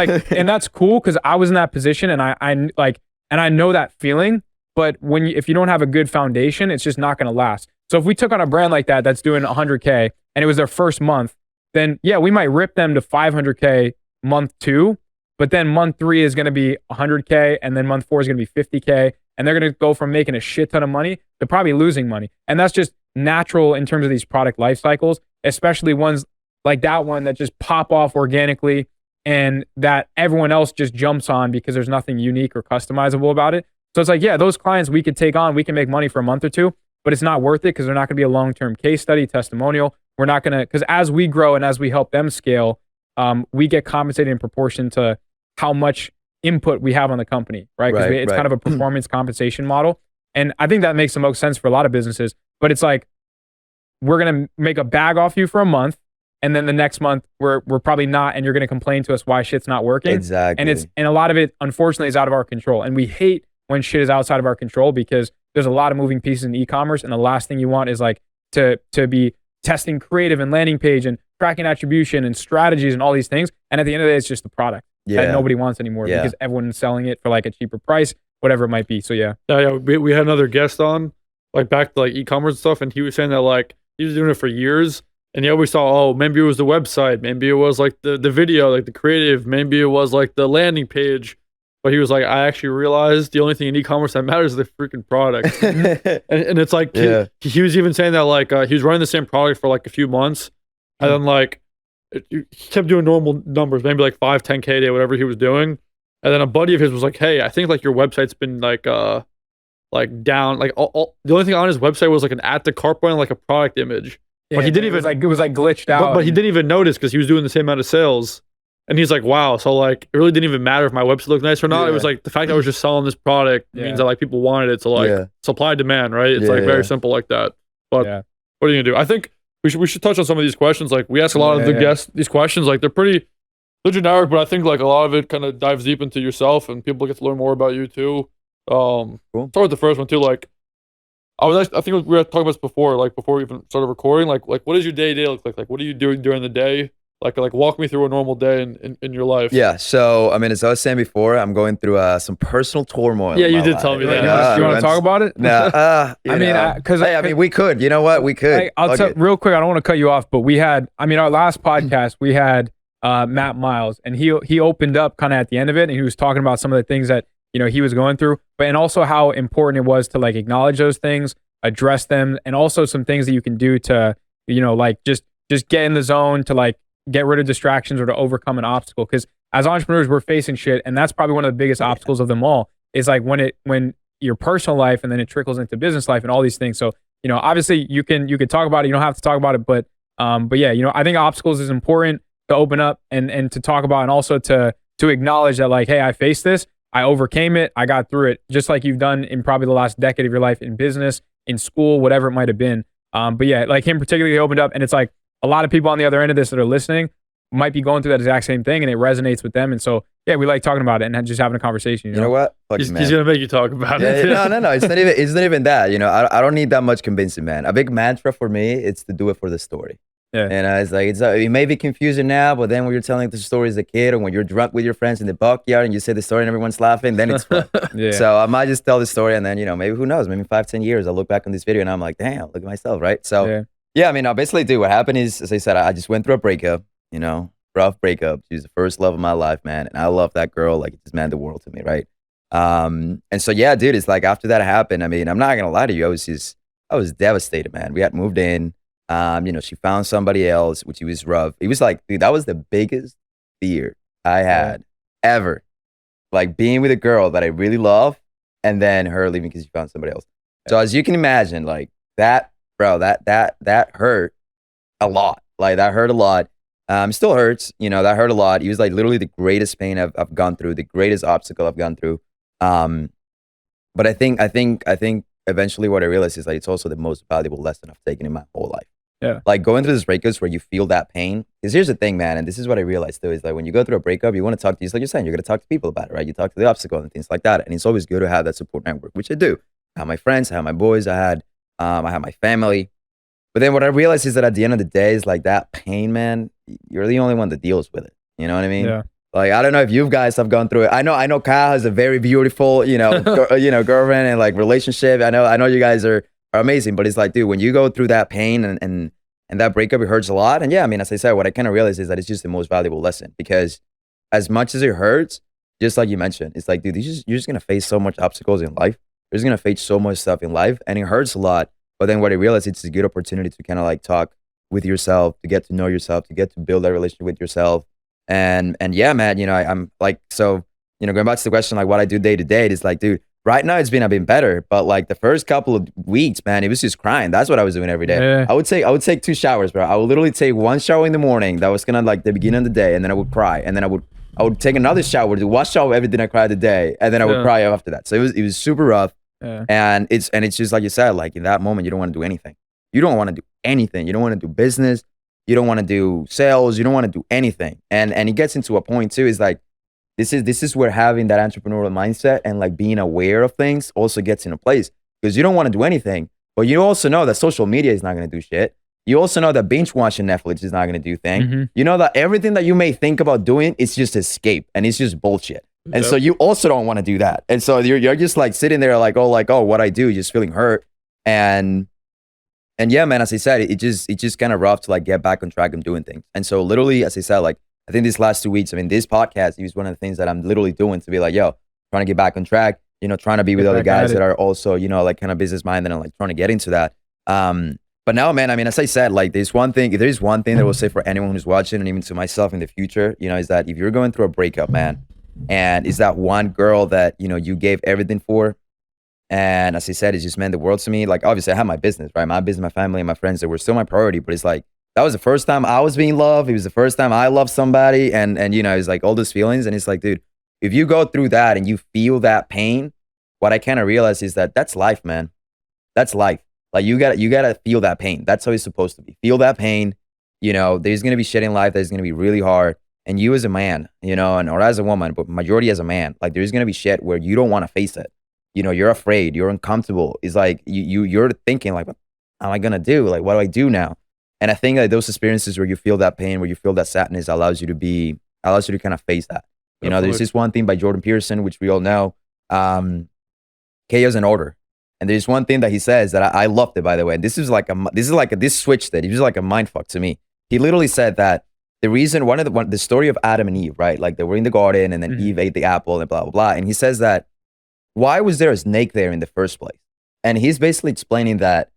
B: that's cool because I was in that position and I know that feeling. But if you don't have a good foundation, it's just not going to last. So if we took on a brand like that that's doing 100K and it was their first month, then yeah, we might rip them to 500K month 2, but then month 3 is going to be 100K, and then month 4 is going to be 50K, and they're going to go from making a shit ton of money to probably losing money. And that's just natural in terms of these product life cycles, especially ones like that one that just pop off organically and that everyone else just jumps on because there's nothing unique or customizable about it. So it's like, yeah, those clients we could take on, we can make money for a month or 2, but it's not worth it because they're not going to be a long-term case study, testimonial. We're not going to, because as we grow and as we help them scale, we get compensated in proportion to how much input we have on the company, right? Because it's kind of a performance compensation model. And I think that makes the most sense for a lot of businesses, but it's like, we're going to make a bag off you for a month, and then the next month we're probably not, and you're going to complain to us why shit's not working.
A: Exactly.
B: And a lot of it, unfortunately, is out of our control. And we hate when shit is outside of our control because there's a lot of moving pieces in e-commerce, and the last thing you want is like to be testing creative and landing page and tracking attribution and strategies and all these things. And at the end of the day, it's just the product that nobody wants anymore because everyone's selling it for like a cheaper price, whatever it might be. So yeah.
C: We had another guest on, like back to like e-commerce and stuff, and he was saying that like he was doing it for years, and he always saw, oh, maybe it was the website, maybe it was like the video, like the creative, maybe it was like the landing page. But he was like, I actually realized the only thing in e-commerce that matters is the freaking product. and it's like, he was even saying that like he was running the same product for like a few months. And then like, he kept doing normal numbers, maybe like 5, 10K a day, whatever he was doing. And then a buddy of his was like, hey, I think like your website's been like down. Like the only thing on his website was like an at the cart point, like a product image.
B: Yeah,
C: but he didn't even,
B: it was like glitched out.
C: But he didn't even notice because he was doing the same amount of sales. And he's like, wow, so like it really didn't even matter if my website looked nice or not. It was like the fact that I was just selling this product means that like people wanted it. So like supply demand, right? It's like very simple like that. But what are you gonna do? I think we should touch on some of these questions. Like we ask a lot of the guests these questions. Like they're generic, but I think like a lot of it kind of dives deep into yourself, and people get to learn more about you too. Cool. Start with the first one too. Like I think we were talking about this before, like before we even started recording. Like what does your day look like? Like what are you doing during the day? Like walk me through a normal day in your life.
A: Yeah, so I mean, as I was saying before, I'm going through some personal turmoil.
C: Yeah, you did tell me that.
B: You want to talk about it?
A: No, I mean, we could. You know what? We could.
B: I'll tell real quick. I don't want to cut you off, but we had. I mean, our last podcast, we had Matt Miles, and he opened up kind of at the end of it, and he was talking about some of the things that he was going through, but and also how important it was to like acknowledge those things, address them, and also some things that you can do to like just get in the zone to like get rid of distractions or to overcome an obstacle. Because as entrepreneurs, we're facing shit, and that's probably one of the biggest obstacles of them all. Is like when your personal life and then it trickles into business life and all these things. So obviously you can talk about it. You don't have to talk about it, but yeah, I think obstacles is important to open up and to talk about, and also to acknowledge that like, hey, I faced this, I overcame it, I got through it, just like you've done in probably the last decade of your life in business, in school, whatever it might have been. But yeah, like him particularly opened up, and it's like, a lot of people on the other end of this that are listening might be going through that exact same thing, and it resonates with them. And so, yeah, we like talking about it and just having a conversation.
A: You know what?
C: He's gonna make you talk about it.
A: No. It's not even that. I don't need that much convincing, man. A big mantra for me is to do it for the story.
B: Yeah.
A: And it's like, it may be confusing now, but then when you're telling the story as a kid, or when you're drunk with your friends in the backyard and you say the story and everyone's laughing, then it's fun.
B: Yeah.
A: So I might just tell the story, and then, maybe who knows, maybe 5-10 years, I'll look back on this video and I'm like, damn, look at myself, right? So yeah, I mean, I basically do. What happened is, as I said, I just went through a breakup, rough breakup. She was the first love of my life, man. And I love that girl. Like, it just meant the world to me, right? And so, yeah, dude, it's like after that happened, I mean, I'm not going to lie to you. I was devastated, man. We had moved in. She found somebody else, which was rough. It was like, dude, that was the biggest fear I had ever. Like, being with a girl that I really love and then her leaving because she found somebody else. So as you can imagine, like, that, bro, that hurt a lot. Like, that hurt a lot. Still hurts, that hurt a lot. It was like literally the greatest pain I've gone through, the greatest obstacle I've gone through. But I think eventually what I realized is, like, it's also the most valuable lesson I've taken in my whole life.
B: Yeah.
A: Like, going through this breakups where you feel that pain. Because here's the thing, man, and this is what I realized too, is like when you go through a breakup, you want to talk to, just like you're saying, you're going to talk to people about it, right? You talk to the obstacle and things like that. And it's always good to have that support network, which I do. I have my friends, I have my boys, I had my family. But then what I realized is that at the end of the day, is like that pain, man, you're the only one that deals with it. You know what I mean?
B: Yeah.
A: Like, I don't know if you guys have gone through it. I know Kyle has a very beautiful, girlfriend and like relationship. I know you guys are amazing, but it's like, dude, when you go through that pain and that breakup, it hurts a lot. And yeah, I mean, as I said, what I kind of realized is that it's just the most valuable lesson, because as much as it hurts, just like you mentioned, it's like, dude, you're just going to face so much obstacles in life. You're just going to face so much stuff in life, and it hurts a lot. But then what I realized, it's a good opportunity to kind of like talk with yourself, to get to know yourself, to get to build that relationship with yourself. And yeah, man, I'm like, so, going back to the question, like what I do day to day, it's like, dude, right now it's been a bit better, but like the first couple of weeks, man, it was just crying. That's what I was doing every day.
B: Yeah.
A: I would take 2 showers, bro. I would literally take 1 shower in the morning. That was kind of like the beginning of the day. And then I would cry. And then I would take another shower, to wash out everything I cried the day. And then I would cry after that. So it was super rough.
B: Yeah.
A: And it's just like you said, like in that moment, you don't want to do anything. You don't want to do anything. You don't want to do business. You don't want to do sales. You don't want to do anything. And it gets into a point too, is like, this is where having that entrepreneurial mindset and like being aware of things also gets into place, because you don't want to do anything, but you also know that social media is not going to do shit. You also know that binge watching Netflix is not going to do thing. Mm-hmm. You know that everything that you may think about doing is just escape, and it's just bullshit. And so you also don't want to do that. And so you're just like sitting there like, oh, what I do, just feeling hurt. And yeah, man, as I said, it just kind of rough to like get back on track and doing things. And so literally, as I said, like, I think these last 2 weeks, I mean, this podcast is one of the things that I'm literally doing to be like, yo, trying to get back on track, trying to be with other guys that are also, like kind of business minded and like trying to get into that. But now, man, I mean, as I said, like there's one thing that I will say for anyone who's watching, and even to myself in the future, is that if you're going through a breakup, man, and is that one girl that, you gave everything for, and as I said, it just meant the world to me. Like, obviously I have my business, right? My business, my family, and my friends, that were still my priority, but it's like, that was the first time I was being loved. It was the first time I loved somebody. And it's like all those feelings. And it's like, dude, if you go through that and you feel that pain, what I kind of realize is that that's life, man. That's life. Like you gotta feel that pain. That's how it's supposed to be. Feel that pain. There's going to be shit in life that's going to be really hard. And you as a man, or as a woman, but majority as a man, like there's going to be shit where you don't want to face it. You're afraid, you're uncomfortable. It's like you're thinking like, what am I going to do? Like, what do I do now? And I think that those experiences where you feel that pain, where you feel that sadness, allows you to kind of face that. There's this one thing by Jordan Peterson, which we all know, chaos and order. And there's one thing that he says that I loved it, by the way. And this switched it. It was like a mind fuck to me. He literally said that the reason, the story of Adam and Eve, right? Like they were in the garden and then Eve ate the apple and blah, blah, blah. And he says that, why was there a snake there in the first place? And he's basically explaining that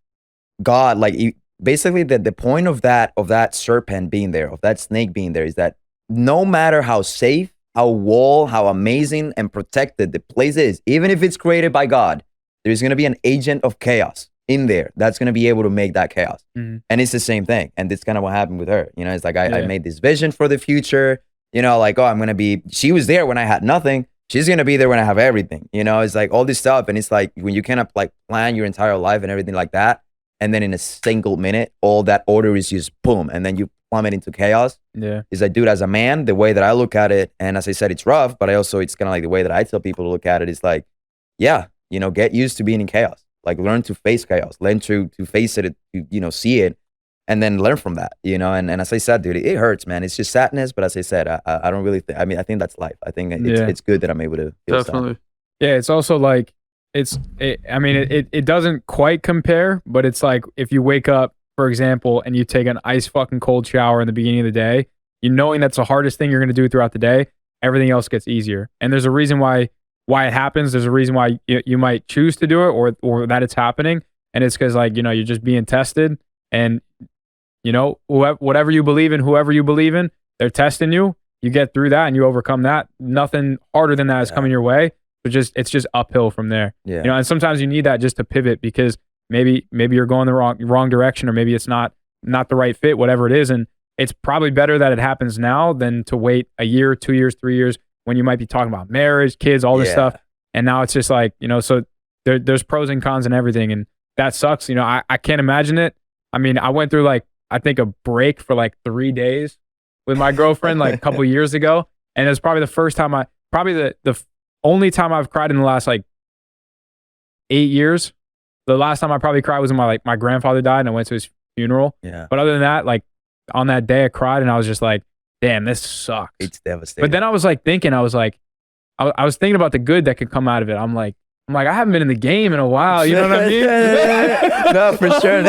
A: God, like, basically, the point of that serpent being there, of that snake being there, is that no matter how safe, how amazing and protected the place is, even if it's created by God, there's going to be an agent of chaos in there that's going to be able to make that chaos. Mm-hmm. And it's the same thing. And that's kind of what happened with her. It's like I made this vision for the future, like, oh, I'm going to be, she was there when I had nothing. She's going to be there when I have everything. It's like all this stuff. And it's like when you kind of like plan your entire life and everything like that, and then in a single minute, all that order is just boom. And then you plummet into chaos. Yeah. It's like, dude, as a man, the way that I look at it, and as I said, it's rough, but it's kind of like the way that I tell people to look at it is like, yeah, get used to being in chaos. Like learn to face chaos, learn to face it, to, see it. and then learn from that, you know. And as I said, dude, it hurts, man. It's just sadness. But as I said, I don't really I mean, I think that's life. I think it's good that I'm able to feel
C: definitely.
A: sad.
B: Yeah, it's also like I mean, it doesn't quite compare, but it's like if you wake up, for example, and you take an ice fucking cold shower in the beginning of the day, you knowing that's the hardest thing you're going to do throughout the day, everything else gets easier. And there's a reason why it happens. There's a reason why you might choose to do it or that it's happening. And it's because, like, you know, you're just being tested, and, you know, whatever you believe in, whoever you believe in, they're testing you. You get through that and you overcome that. Nothing harder than that is coming your way. But it's just uphill from there.
A: Yeah.
B: You know, and sometimes you need that just to pivot, because maybe you're going the wrong direction, or maybe it's not the right fit, whatever it is. And it's probably better that it happens now than to wait a year, 2 years, 3 years, when you might be talking about marriage, kids, all this stuff. And now it's just like, you know, so there's pros and cons and everything. And that sucks. You know, I can't imagine it. I mean, I went through, like, I think a break for like 3 days with my girlfriend like a couple years ago. And it was probably the first time the only time I've cried in the last like 8 years. The last time I probably cried was when my grandfather died and I went to his funeral.
A: Yeah.
B: But other than that, like, on that day I cried and I was just like, damn, this sucks.
A: It's devastating.
B: But then I was like thinking, I was thinking about the good that could come out of it. I'm like, I haven't been in the game in a while. You know what I mean?
A: No, for sure.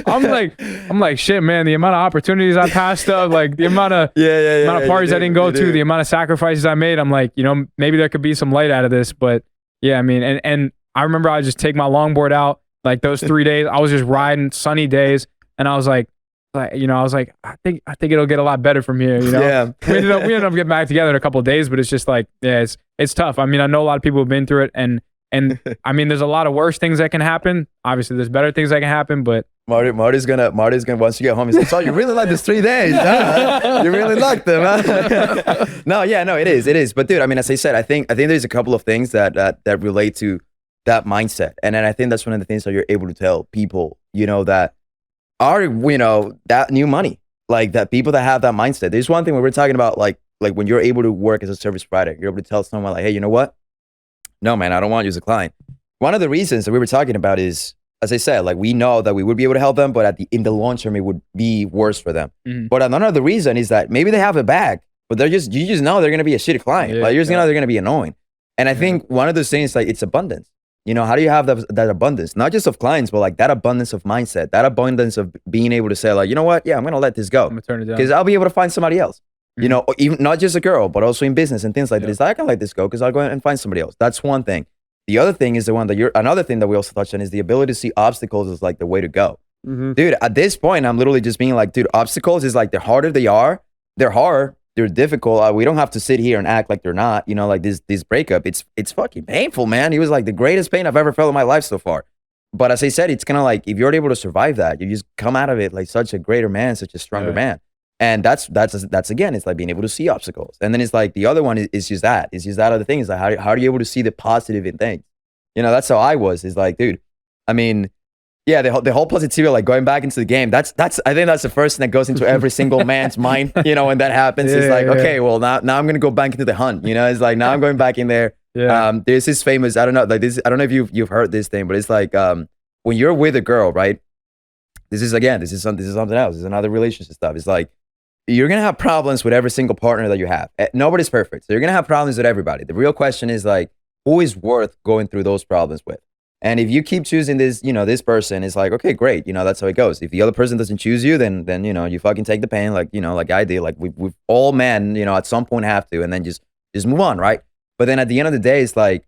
B: I'm like, shit, man, the amount of opportunities I passed up, like the amount of parties I didn't go to, the amount of sacrifices I made. I'm like, you know, maybe there could be some light out of this. But yeah, I mean, and I remember I would just take my longboard out, like those 3 days. I was just riding sunny days, and I was like, you know, I think it'll get a lot better from here. You know,
A: Yeah.
B: we ended up getting back together in a couple of days, but it's just like, yeah, it's tough. I mean, I know a lot of people have been through it, and I mean, there's a lot of worse things that can happen. Obviously, there's better things that can happen, but
A: Marty's gonna once you get home, he's like, so you really like this 3 days, huh? You really like them, huh? No, it is. But dude, I mean, as I said, I think there's a couple of things that relate to that mindset. And then I think that's one of the things that you're able to tell people, you know, that are, you know, that new money, like that people that have that mindset. There's one thing when we're talking about, like when you're able to work as a service provider, you're able to tell someone like, hey, you know what? No, man, I don't want you as a client. One of the reasons that we were talking about is, as I said, like, we know that we would be able to help them, but in the long term, it would be worse for them. Mm-hmm. But another reason is that maybe they have a bag, but you just know they're going to be a shitty client.
B: Yeah,
A: like, you just know they're going to be annoying. And I think one of those things, like, it's abundance. You know, how do you have that abundance? Not just of clients, but like that abundance of mindset, that abundance of being able to say, like, you know what? Yeah, I'm going to let this go. I'm going to turn it down. Because I'll be able to find somebody else. Mm-hmm. You know, even not just a girl, but also in business and things like that. It's like, I can let this go because I'll go and find somebody else. That's one thing. The other thing is another thing that we also touched on is the ability to see obstacles as like the way to go. Mm-hmm. Dude, at this point, I'm literally just being like, dude, obstacles is like, the harder they are, they're hard, they're difficult. We don't have to sit here and act like they're not, you know, like this breakup. It's fucking painful, man. It was like the greatest pain I've ever felt in my life so far. But as I said, it's kind of like, if you're able to survive that, you just come out of it like such a greater man, such a stronger man. And that's again, it's like being able to see obstacles. And then it's like, the other one is just that. It's just that other thing is like, how are you able to see the positive in things? You know, that's how I was. Is like, dude, I mean, yeah, the whole positivity, like going back into the game, I think that's the first thing that goes into every single man's mind, you know, when that happens. It's like, okay, well, now I'm going to go back into the hunt, you know. It's like, now I'm going back in there. Yeah. There's this famous, I don't know if you've heard this thing, but it's like, when you're with a girl, right? This is something else. This is another relationship stuff. It's like, you're going to have problems with every single partner that you have. Nobody's perfect. So you're going to have problems with everybody. The real question is like, who is worth going through those problems with? And if you keep choosing this, you know, this person, it's like, okay, great. You know, that's how it goes. If the other person doesn't choose you, then, you know, you fucking take the pain, like, you know, like I did. Like we've all men, you know, at some point have to, and then just move on, right? But then at the end of the day, it's like,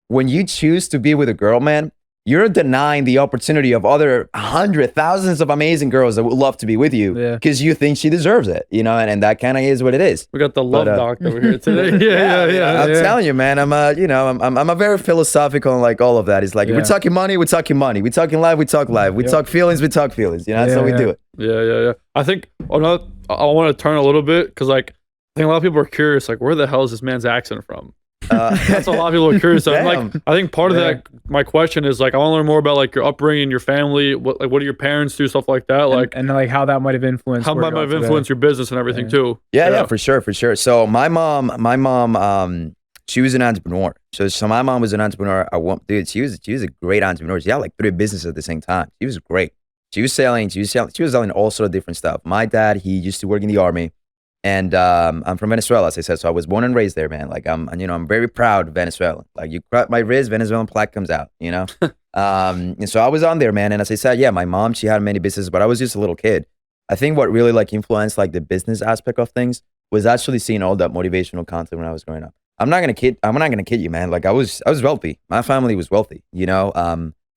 A: when you choose to be with a girl, man, you're denying the opportunity of other thousands of amazing girls that would love to be with you because you think she deserves it, you know, and that kind of is what it is.
C: We got the love doc over here today.
A: I'm telling you, man, I'm a very philosophical and like all of that. It's like, if we're talking money, we're talking money. We're talking life, we talk life. We talk feelings, we talk feelings. You know, that's how we do it.
C: Yeah. I think I want to turn a little bit because, like, I think a lot of people are curious, like, where the hell is this man's accent from? That's a lot of people are curious. Like, I think part of that, my question is like, I want to learn more about like your upbringing, your family, what do your parents do, stuff like that, like, and like how that might have influenced your business and everything too.
A: Yeah, for sure. So my mom, she was an entrepreneur. So my mom was an entrepreneur. Dude, she was a great entrepreneur. She had like 3 businesses at the same time. She was great. She was selling all sort of different stuff. My dad, he used to work in the army, and I'm from Venezuela, as I said. So I was born and raised there, man. Like I'm very proud Venezuelan. Like you cut my wrist, Venezuelan plaque comes out, you know? And so I was on there, man. And as I said, yeah, my mom, she had many businesses, but I was just a little kid. I think what really like influenced like the business aspect of things was actually seeing all that motivational content when I was growing up. I'm not gonna kid you, man. Like I was wealthy. My family was wealthy, you know?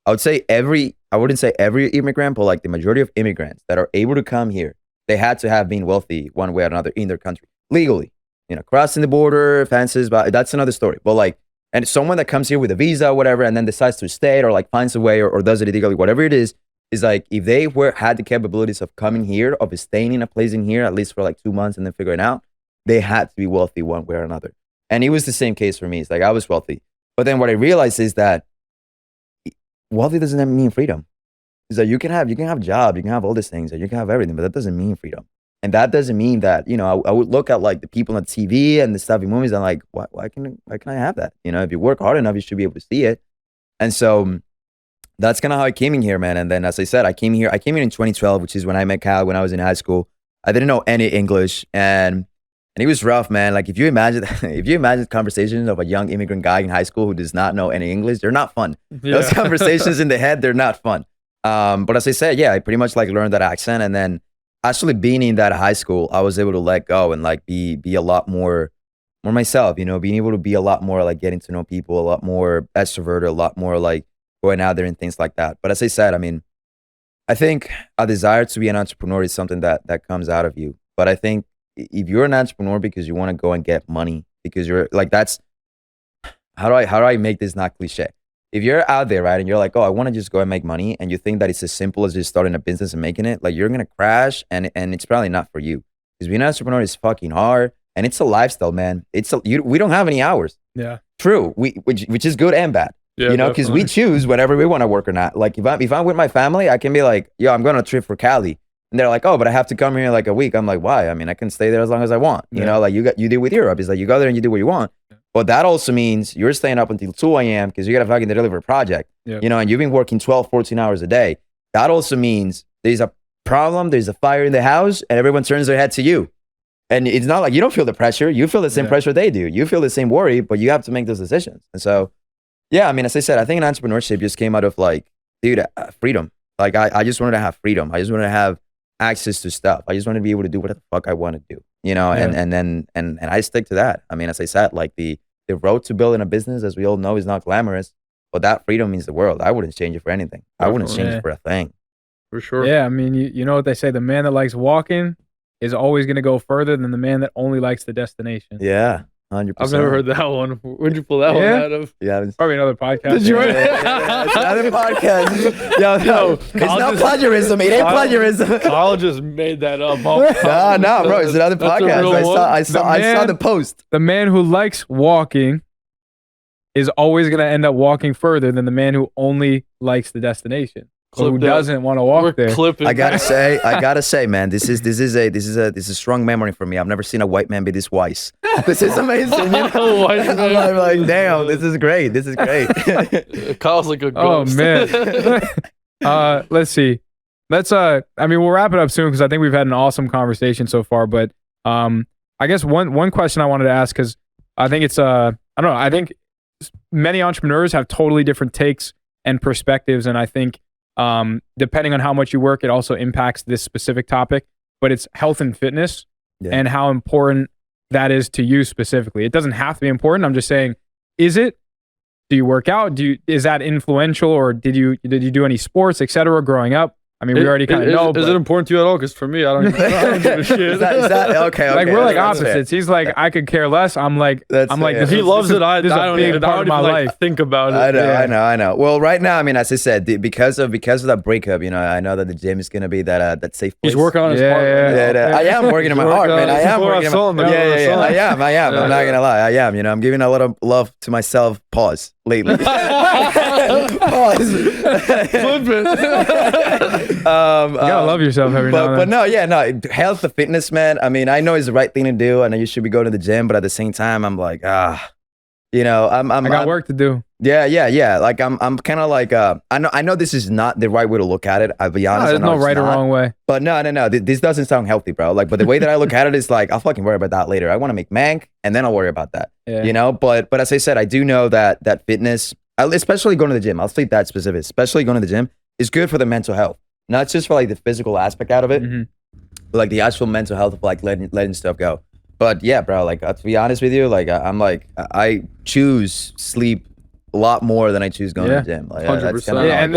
A: I would say I wouldn't say every immigrant, but like the majority of immigrants that are able to come here, they had to have been wealthy one way or another in their country, legally, you know, crossing the border, fences, but that's another story. But like, and someone that comes here with a visa or whatever, and then decides to stay or like finds a way or does it illegally, whatever it is like, if they had the capabilities of coming here, of staying in a place in here, at least for like 2 months and then figuring out, they had to be wealthy one way or another. And it was the same case for me. It's like, I was wealthy. But then what I realized is that wealthy doesn't mean freedom. It's like you can have a job, you can have all these things, and you can have everything, but that doesn't mean freedom. And that doesn't mean that, you know, I would look at like the people on TV and the stuff in movies and like, why can I have that? You know, if you work hard enough, you should be able to see it. And so that's kind of how I came in here, man. And then, as I said, I came here in 2012, which is when I met Cal when I was in high school. I didn't know any English, and it was rough, man. Like if you imagine conversations of a young immigrant guy in high school who does not know any English, they're not fun. Yeah. Those conversations in the head, they're not fun. But as I said, yeah, I pretty much like learned that accent, and then actually being in that high school, I was able to let go and like be a lot more myself, you know, being able to be a lot more like getting to know people, a lot more extroverted, a lot more like going out there and things like that. But as I said, I mean, I think a desire to be an entrepreneur is something that comes out of you. But I think if you're an entrepreneur because you want to go and get money, because you're like, that's how do I make this not cliche? If you're out there, right, and you're like, oh, I want to just go and make money, and you think that it's as simple as just starting a business and making it, like you're gonna crash, and it's probably not for you. Because being an entrepreneur is fucking hard, and it's a lifestyle, man. We don't have any hours.
B: Yeah,
A: true. Which is good and bad. Yeah, you know, because we choose whenever we want to work or not. Like if I'm with my family, I can be like, yo, I'm going on a trip for Cali. And they're like, oh, but I have to come here in like a week. I'm like, why? I mean, I can stay there as long as I want. You know, like you do with Europe. It's like you go there and you do what you want. Yeah. But that also means you're staying up until 2 a.m. because you got to fucking deliver a project. Yeah. You know, and you've been working 12, 14 hours a day. That also means there's a problem, there's a fire in the house, and everyone turns their head to you. And it's not like you don't feel the pressure. You feel the same pressure they do. You feel the same worry, but you have to make those decisions. And so, yeah, I mean, as I said, I think entrepreneurship just came out of like, dude, freedom. Like I just wanted to have freedom. I just wanted to have access to stuff. I just wanted to be able to do whatever the fuck I want to do, you know, and I stick to that. I mean, as I said, like the road to building a business, as we all know, is not glamorous, but that freedom means the world. I wouldn't change it for anything. I wouldn't change it for a thing.
C: For sure.
B: Yeah, I mean, you know what they say, the man that likes walking is always going to go further than the man that only likes the destination.
A: Yeah. 100%.
C: I've never heard that one. Where'd you pull that one out of?
A: Yeah,
B: probably another podcast.
A: Did you? It's another podcast. No, it's not plagiarism. It ain't plagiarism.
C: Kyle just made that up.
A: No, bro, it's another podcast. I saw the post.
B: The man who likes walking is always going to end up walking further than the man who only likes the destination. Who doesn't want to walk there?
A: I gotta say, man, this is a strong memory for me. I've never seen a white man be this wise. This is amazing. You know? I'm like, damn, this is great. This is great.
C: Kyle's like a ghost.
B: Oh man. Let's see. I mean, we'll wrap it up soon because I think we've had an awesome conversation so far. But I guess one question I wanted to ask, because I think it's I don't know. I think many entrepreneurs have totally different takes and perspectives, and I think depending on how much you work, it also impacts this specific topic, but it's health and fitness and how important that is to you specifically. It doesn't have to be important. I'm just saying, is it? Do you work out? Is that influential, or did you do any sports, etc. growing up? I mean, we already kind of know.
C: Is it important to you at all? Because for me, I don't give a shit.
A: Is that okay?
B: Like we're like opposites. He's like, I could care less. I'm like,
C: he loves it. I don't even part of my life. Think about it.
A: I know. Well, right now, I mean, as I said, because of that breakup, you know, I know that the gym is gonna be that safe place.
C: He's working on his heart.
A: I am working on my heart, man. I am working on my I am. I'm not gonna lie. I am. You know, I'm giving a lot of love to myself. Pause. Lately. Pause.
C: Flip it.
B: You gotta love yourself every now and then.
A: But no, health and fitness, man. I mean, I know it's the right thing to do. I know you should be going to the gym, but at the same time, I'm like, you know, I
B: got work to do.
A: Yeah. Like I'm kind of like I know this is not the right way to look at it. I'll be honest.
B: There's no right or wrong way.
A: But no. This doesn't sound healthy, bro. Like, but the way that I look at it is like I'll fucking worry about that later. I want to make mank, and then I'll worry about that.
B: Yeah.
A: You know. But as I said, I do know that fitness, especially going to the gym. I'll state that specific. Especially going to the gym is good for the mental health, not just for like the physical aspect out of it, but like the actual mental health of like letting stuff go. But yeah, bro. Like to be honest with you, like I choose sleep a lot more than I choose going to the gym. Like,
C: 100%.
B: Yeah, and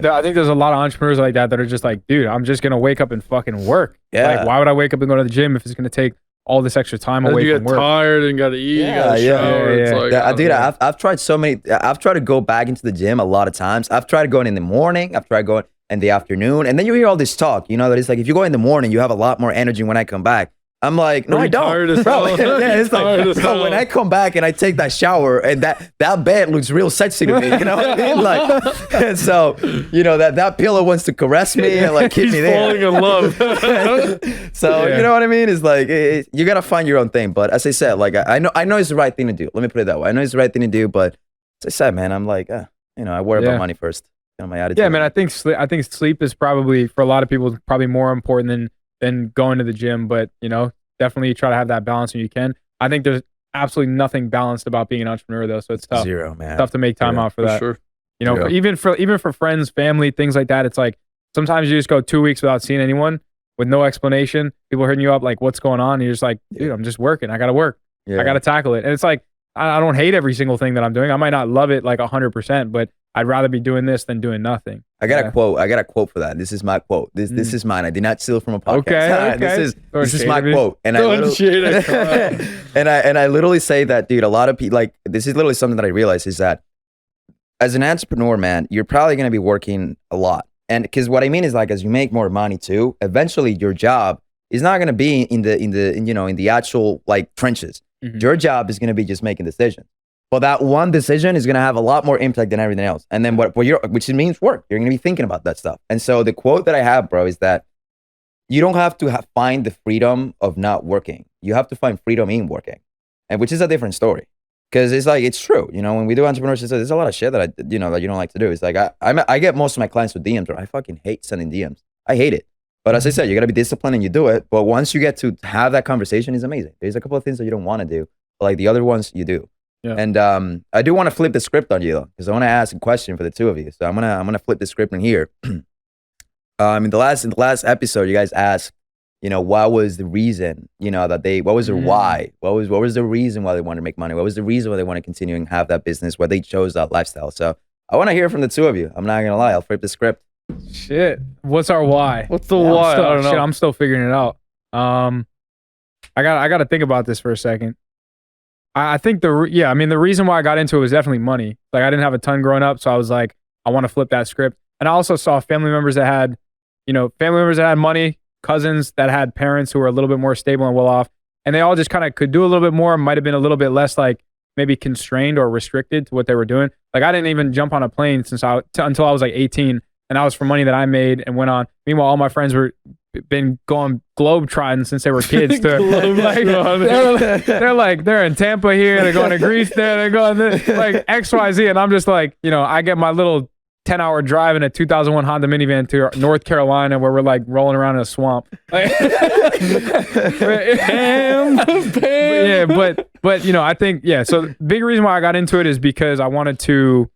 B: I think there's a lot of entrepreneurs like that are just like, dude, I'm just gonna wake up and fucking work.
A: Yeah.
B: Like, why would I wake up and go to the gym if it's gonna take all this extra time away from work?
C: You get tired and gotta eat.
A: Yeah,
C: you gotta shower. It's like,
A: dude, I've tried so many. I've tried to go back into the gym a lot of times. I've tried going in the morning. I've tried going in the afternoon, and then you hear all this talk. You know that it's like if you go in the morning, you have a lot more energy when I come back. I'm like, no, I don't, bro. Yeah, it's like, bro, when I come back and I take that shower and that bed looks real sexy to me, you know what I mean? Like, and so, you know, that pillow wants to caress me and like keep me there.
C: Falling in love.
A: So, you know what I mean? It's like you gotta find your own thing. But as I said, like I know it's the right thing to do. Let me put it that way. I know it's the right thing to do, but as I said, man, I'm like, you know, I worry about money first. You know, my attitude.
B: Yeah, man. I think sleep is probably for a lot of people probably more important than going to the gym, but you know, definitely try to have that balance when you can. I think there's absolutely nothing balanced about being an entrepreneur though, so it's tough.
A: Zero, man.
B: It's tough to make time out for that.
C: Sure.
B: You know, even for friends, family, things like that, it's like sometimes you just go 2 weeks without seeing anyone with no explanation. People hitting you up like, "What's going on?" And you're just like, "Dude, I'm just working. I gotta work. I gotta tackle it." And it's like I don't hate every single thing that I'm doing. I might not love it like 100%, but I'd rather be doing this than doing nothing.
A: I got a quote for that. This is my quote. This is mine. I did not steal from a podcast.
B: Okay.
A: This is my quote. And I literally say that, dude, a lot of people, like, this is literally something that I realized is that as an entrepreneur, man, you're probably going to be working a lot. And because what I mean is like, as you make more money too, eventually your job is not going to be in the actual like trenches. Your job is going to be just making decisions. But that one decision is going to have a lot more impact than everything else. And then which means work. You're going to be thinking about that stuff. And so the quote that I have, bro, is that you don't have to find the freedom of not working. You have to find freedom in working, and which is a different story. Because it's like, it's true. You know, when we do entrepreneurship, there's a lot of shit that that you don't like to do. It's like, I get most of my clients with DMs, bro. I fucking hate sending DMs. I hate it. But as I said, you got to be disciplined and you do it. But once you get to have that conversation, it's amazing. There's a couple of things that you don't want to do, but like the other ones you do. Yeah. And I do want to flip the script on you though, because I want to ask a question for the two of you. So I'm gonna flip the script in here. In the last episode, you guys asked, you know, what was the reason, you know, what was their why? What was the reason why they wanted to make money? What was the reason why they want to continue and have that business, why they chose that lifestyle? So I want to hear from the two of you. I'm not gonna lie, I'll flip the script.
B: Shit. What's our why?
C: What's the why? I don't know.
B: I'm still figuring it out. I got to think about this for a second. I think the reason why I got into it was definitely money. Like I didn't have a ton growing up, so I was like, I want to flip that script. And I also saw family members that had money, cousins that had parents who were a little bit more stable and well off, and they all just kind of could do a little bit more, might have been a little bit less like maybe constrained or restricted to what they were doing. Like I didn't even jump on a plane until I was like 18, and that was for money that I made and went on. Meanwhile, all my friends been going globe trotting since they were kids. They're in Tampa here, they're going to Greece there, they're going like XYZ, and I'm just like, you know, I get my little 10-hour drive in a 2001 Honda minivan to North Carolina where we're like rolling around in a swamp. Like, but you know, I think so the big reason why I got into it is because I wanted to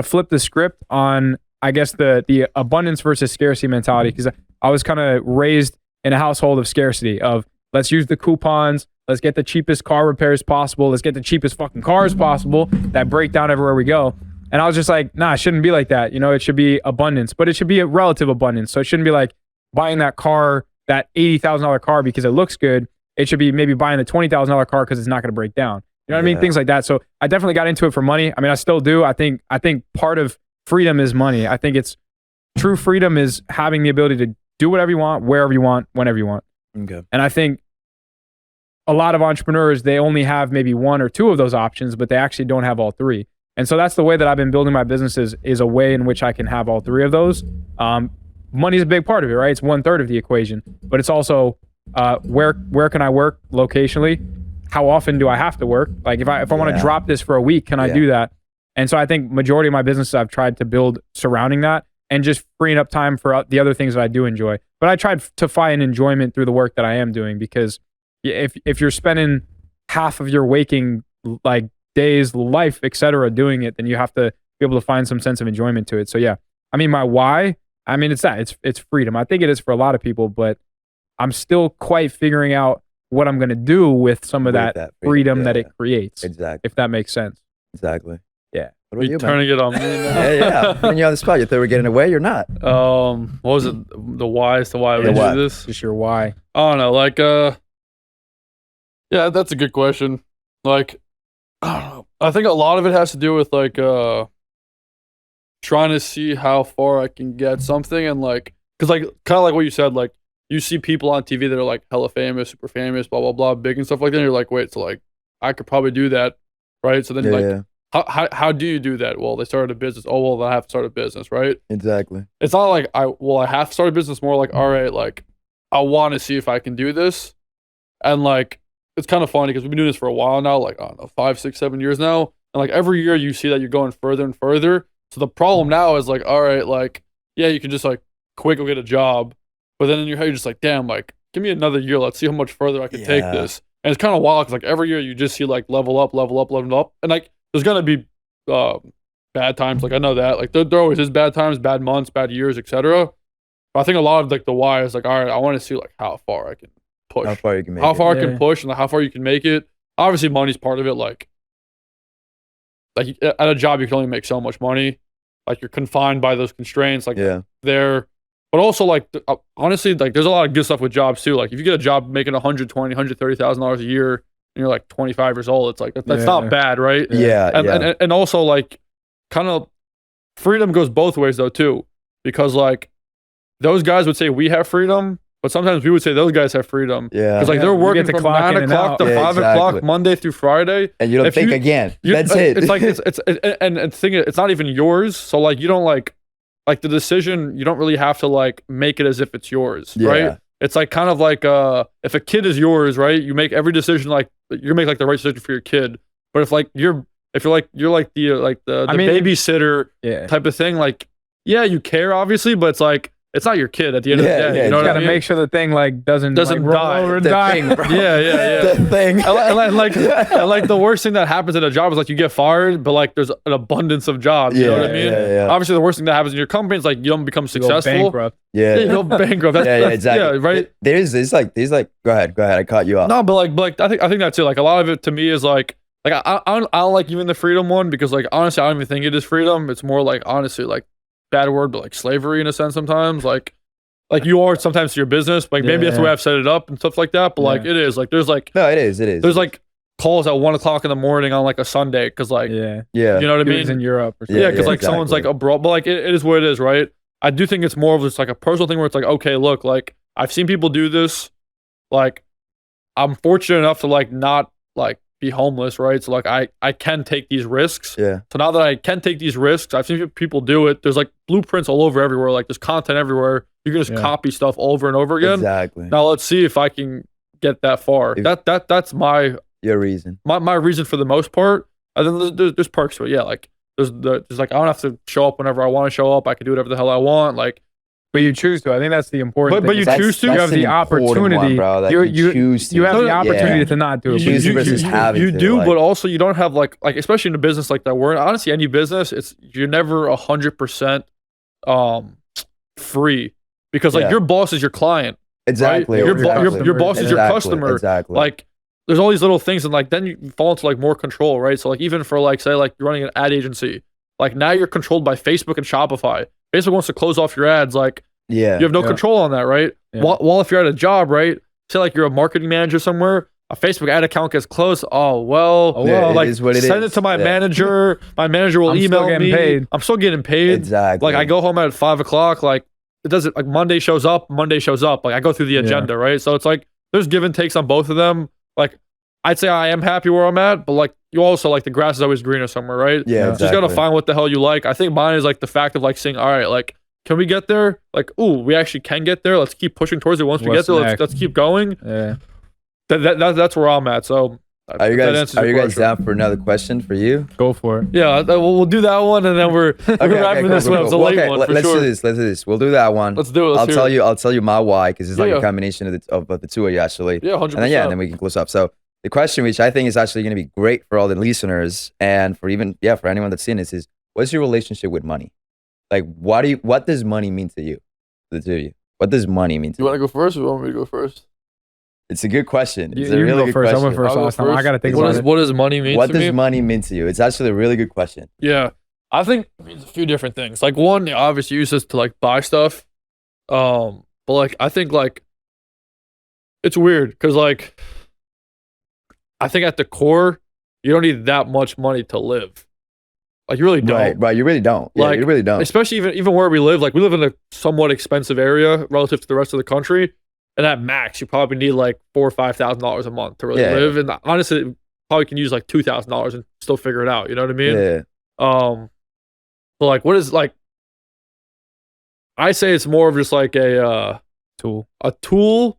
B: flip the script on, I guess, the abundance versus scarcity mentality, because I was kind of raised in a household of scarcity of let's use the coupons, let's get the cheapest car repairs possible, let's get the cheapest fucking cars possible that break down everywhere we go. And I was just like, nah, it shouldn't be like that. You know, it should be abundance, but it should be a relative abundance. So it shouldn't be like buying that car, that $80,000 car because it looks good. It should be maybe buying the $20,000 car because it's not going to break down. You know what I mean? Things like that. So I definitely got into it for money. I mean, I still do. I think part of freedom is money. I think it's true freedom is having the ability to do whatever you want, wherever you want, whenever you want.
A: Okay.
B: And I think a lot of entrepreneurs, they only have maybe one or two of those options, but they actually don't have all three. And so that's the way that I've been building my businesses, is a way in which I can have all three of those. Money is a big part of it, right? It's 1/3 of the equation, but it's also where can I work locationally? How often do I have to work? Like if I want to drop this for a week, can I do that? And so I think majority of my businesses I've tried to build surrounding that and just freeing up time for the other things that I do enjoy. But I tried to find enjoyment through the work that I am doing, because if you're spending half of your waking like days, life, etc., doing it, then you have to be able to find some sense of enjoyment to it. So yeah, I mean, my why, I mean, it's freedom. I think it is for a lot of people, but I'm still quite figuring out what I'm going to do with some of that freedom that it creates.
A: Exactly.
B: If that makes sense.
A: Exactly.
B: Yeah.
C: What about you, turning it on me now?
A: Yeah. Putting you on the spot. You thought we were getting away? You're not.
C: What was it? The why as to why we do this?
B: Just your why.
C: I don't know. Like, yeah, that's a good question. Like, I don't know. I think a lot of it has to do with like, trying to see how far I can get something, and like, cause like, kind of like what you said, like, you see people on TV that are like hella famous, super famous, blah blah blah, big and stuff like that. And you're like, wait, so like, I could probably do that, right? So then how do you do that? Well, they started a business. Oh, well, I have to start a business, right?
A: Exactly.
C: It's not like I have to start a business. More like, all right, like, I want to see if I can do this, and like, it's kind of funny because we've been doing this for a while now, like, I don't know, 5, 6, 7 years now, and like every year you see that you're going further and further. So the problem now is like, all right, like, yeah, you can just like quick go get a job, but then in your head you're just like, damn, like, give me another year. Let's see how much further I can take this. And it's kind of wild because like every year you just see like level up, and like there's gonna be bad times. Like I know that like there always is bad times, bad months, bad years, etc. But I think a lot of like the why is like, all right, I want to see like how far I can push,
A: how far you can make
C: how far I can push, and like, how far you can make it. Obviously, money's part of it. Like at a job, you can only make so much money. Like you're confined by those constraints. Like there, but also like honestly, like there's a lot of good stuff with jobs too. Like if you get a job making $120,000-$130,000 a year, and you're like 25 years old, it's like that's not bad, right? And also like kind of freedom goes both ways though too, because like those guys would say we have freedom, but sometimes we would say those guys have freedom. Because like they're working from 9 o'clock to 5 o'clock Monday through Friday, and
A: you don't think again. That's it.
C: It's like and the thing is, it's not even yours. So like you don't like the decision. You don't really have to like make it as if it's yours, right? It's like kind of like if a kid is yours, right? You make every decision like you make like the right decision for your kid. But if you're the babysitter type of thing, like you care obviously, but it's like it's not your kid at the end of the day. You know,
B: you gotta make sure the thing like doesn't like,
C: die.
B: Over and die.
A: The thing.
C: And like the worst thing that happens at a job is like you get fired, but like there's an abundance of jobs. You know what I mean? Obviously, the worst thing that happens in your company is like you don't become successful.
B: You go bankrupt.
C: You go bankrupt. That's,
A: exactly.
C: Yeah, right.
A: There's like go ahead. I caught you off.
C: No, but like I think that's it. Like a lot of it to me is like I don't like even the freedom one, because like honestly I don't even think it is freedom. It's more like honestly like bad word, but like slavery in a sense sometimes. Like you are sometimes to your business. Like maybe that's the way I've set it up and stuff like that. But like it is like there's like
A: no, it is.
C: There's like calls at 1 o'clock in the morning on like a Sunday because like you know what I mean,
B: in Europe or something.
C: Because like someone's like abroad, but like it is what it is, right? I do think it's more of just like a personal thing where it's like, okay, look, like I've seen people do this. Like I'm fortunate enough to like not like be homeless, right? So like I can take these risks. So now that I can take these risks, I've seen people do it. There's like blueprints all over everywhere. Like there's content everywhere. You can just copy stuff over and over again. Now let's see if I can get that far. That's your reason. My reason for the most part. And then there's perks to it. Yeah, like there's like I don't have to show up whenever I want to show up. I can do whatever the hell I want. Like.
B: But you choose to. I think that's the important thing.
C: But you choose to.
B: You have the opportunity. You have the opportunity to not do it.
C: You do, but also you don't have like especially in a business like that. Where honestly, any business, you're never 100% free, because like your boss is your client.
A: Exactly.
C: Right? Your boss is your customer.
A: Exactly.
C: Like there's all these little things, and like then you fall into like more control, right? So like even for like say like you're running an ad agency, like now you're controlled by Facebook and Shopify. Facebook wants to close off your ads, like you have no control on that, right? While if you're at a job, right? Say like you're a marketing manager somewhere, a Facebook ad account gets closed. Oh well, like send it to my manager. My manager will email me. Paid. I'm still getting paid.
A: Exactly.
C: Like I go home at 5 o'clock. Like it doesn't like Monday shows up. Like I go through the agenda, right? So it's like there's give and takes on both of them. Like I'd say I am happy where I'm at, but like you also like the grass is always greener somewhere, right? Just gotta find what the hell you like. I think mine is like the fact of like saying, all right, like can we get there? Like, ooh, we actually can get there. Let's keep pushing towards it. Once we get there, let's keep going. That's where I'm at. So
A: Are you guys down for another question for you?
B: Go for it.
C: Yeah, we'll do that one, and then we're wrapping this one up. It's a late one for
A: let's
C: sure.
A: Let's do this. We'll do that one.
C: Let's do it.
A: I'll tell you my why, because it's like a combination of the two of you actually.
C: Yeah, 100%.
A: And then we can close up. So the question, which I think is actually going to be great for all the listeners and for anyone that's seeing this, is what's your relationship with money? Like, what does money mean to you? The two of you. What does money mean to you?
C: You want to go first, or you want me to go first?
A: It's a good question. It's a
B: you
A: really
B: go
A: good
B: first.
A: question.
B: I went first last time. I got to think about it.
C: What does money mean to me?
A: What does money mean to you? It's actually a really good question.
C: Yeah. I think it means a few different things. Like, one, obviously use this to like buy stuff. But like, I think like, it's weird because like, I think at the core, you don't need that much money to live. Like, you really don't.
A: Right. You really don't. Yeah,
C: like,
A: you really don't.
C: Especially even where we live. Like, we live in a somewhat expensive area relative to the rest of the country. And at max, you probably need like $4,000 or $5,000 a month to really live. And honestly, probably can use like $2,000 and still figure it out. You know what I mean?
A: Yeah.
C: But like, what is like? I say it's more of just like a
B: tool.
C: A tool,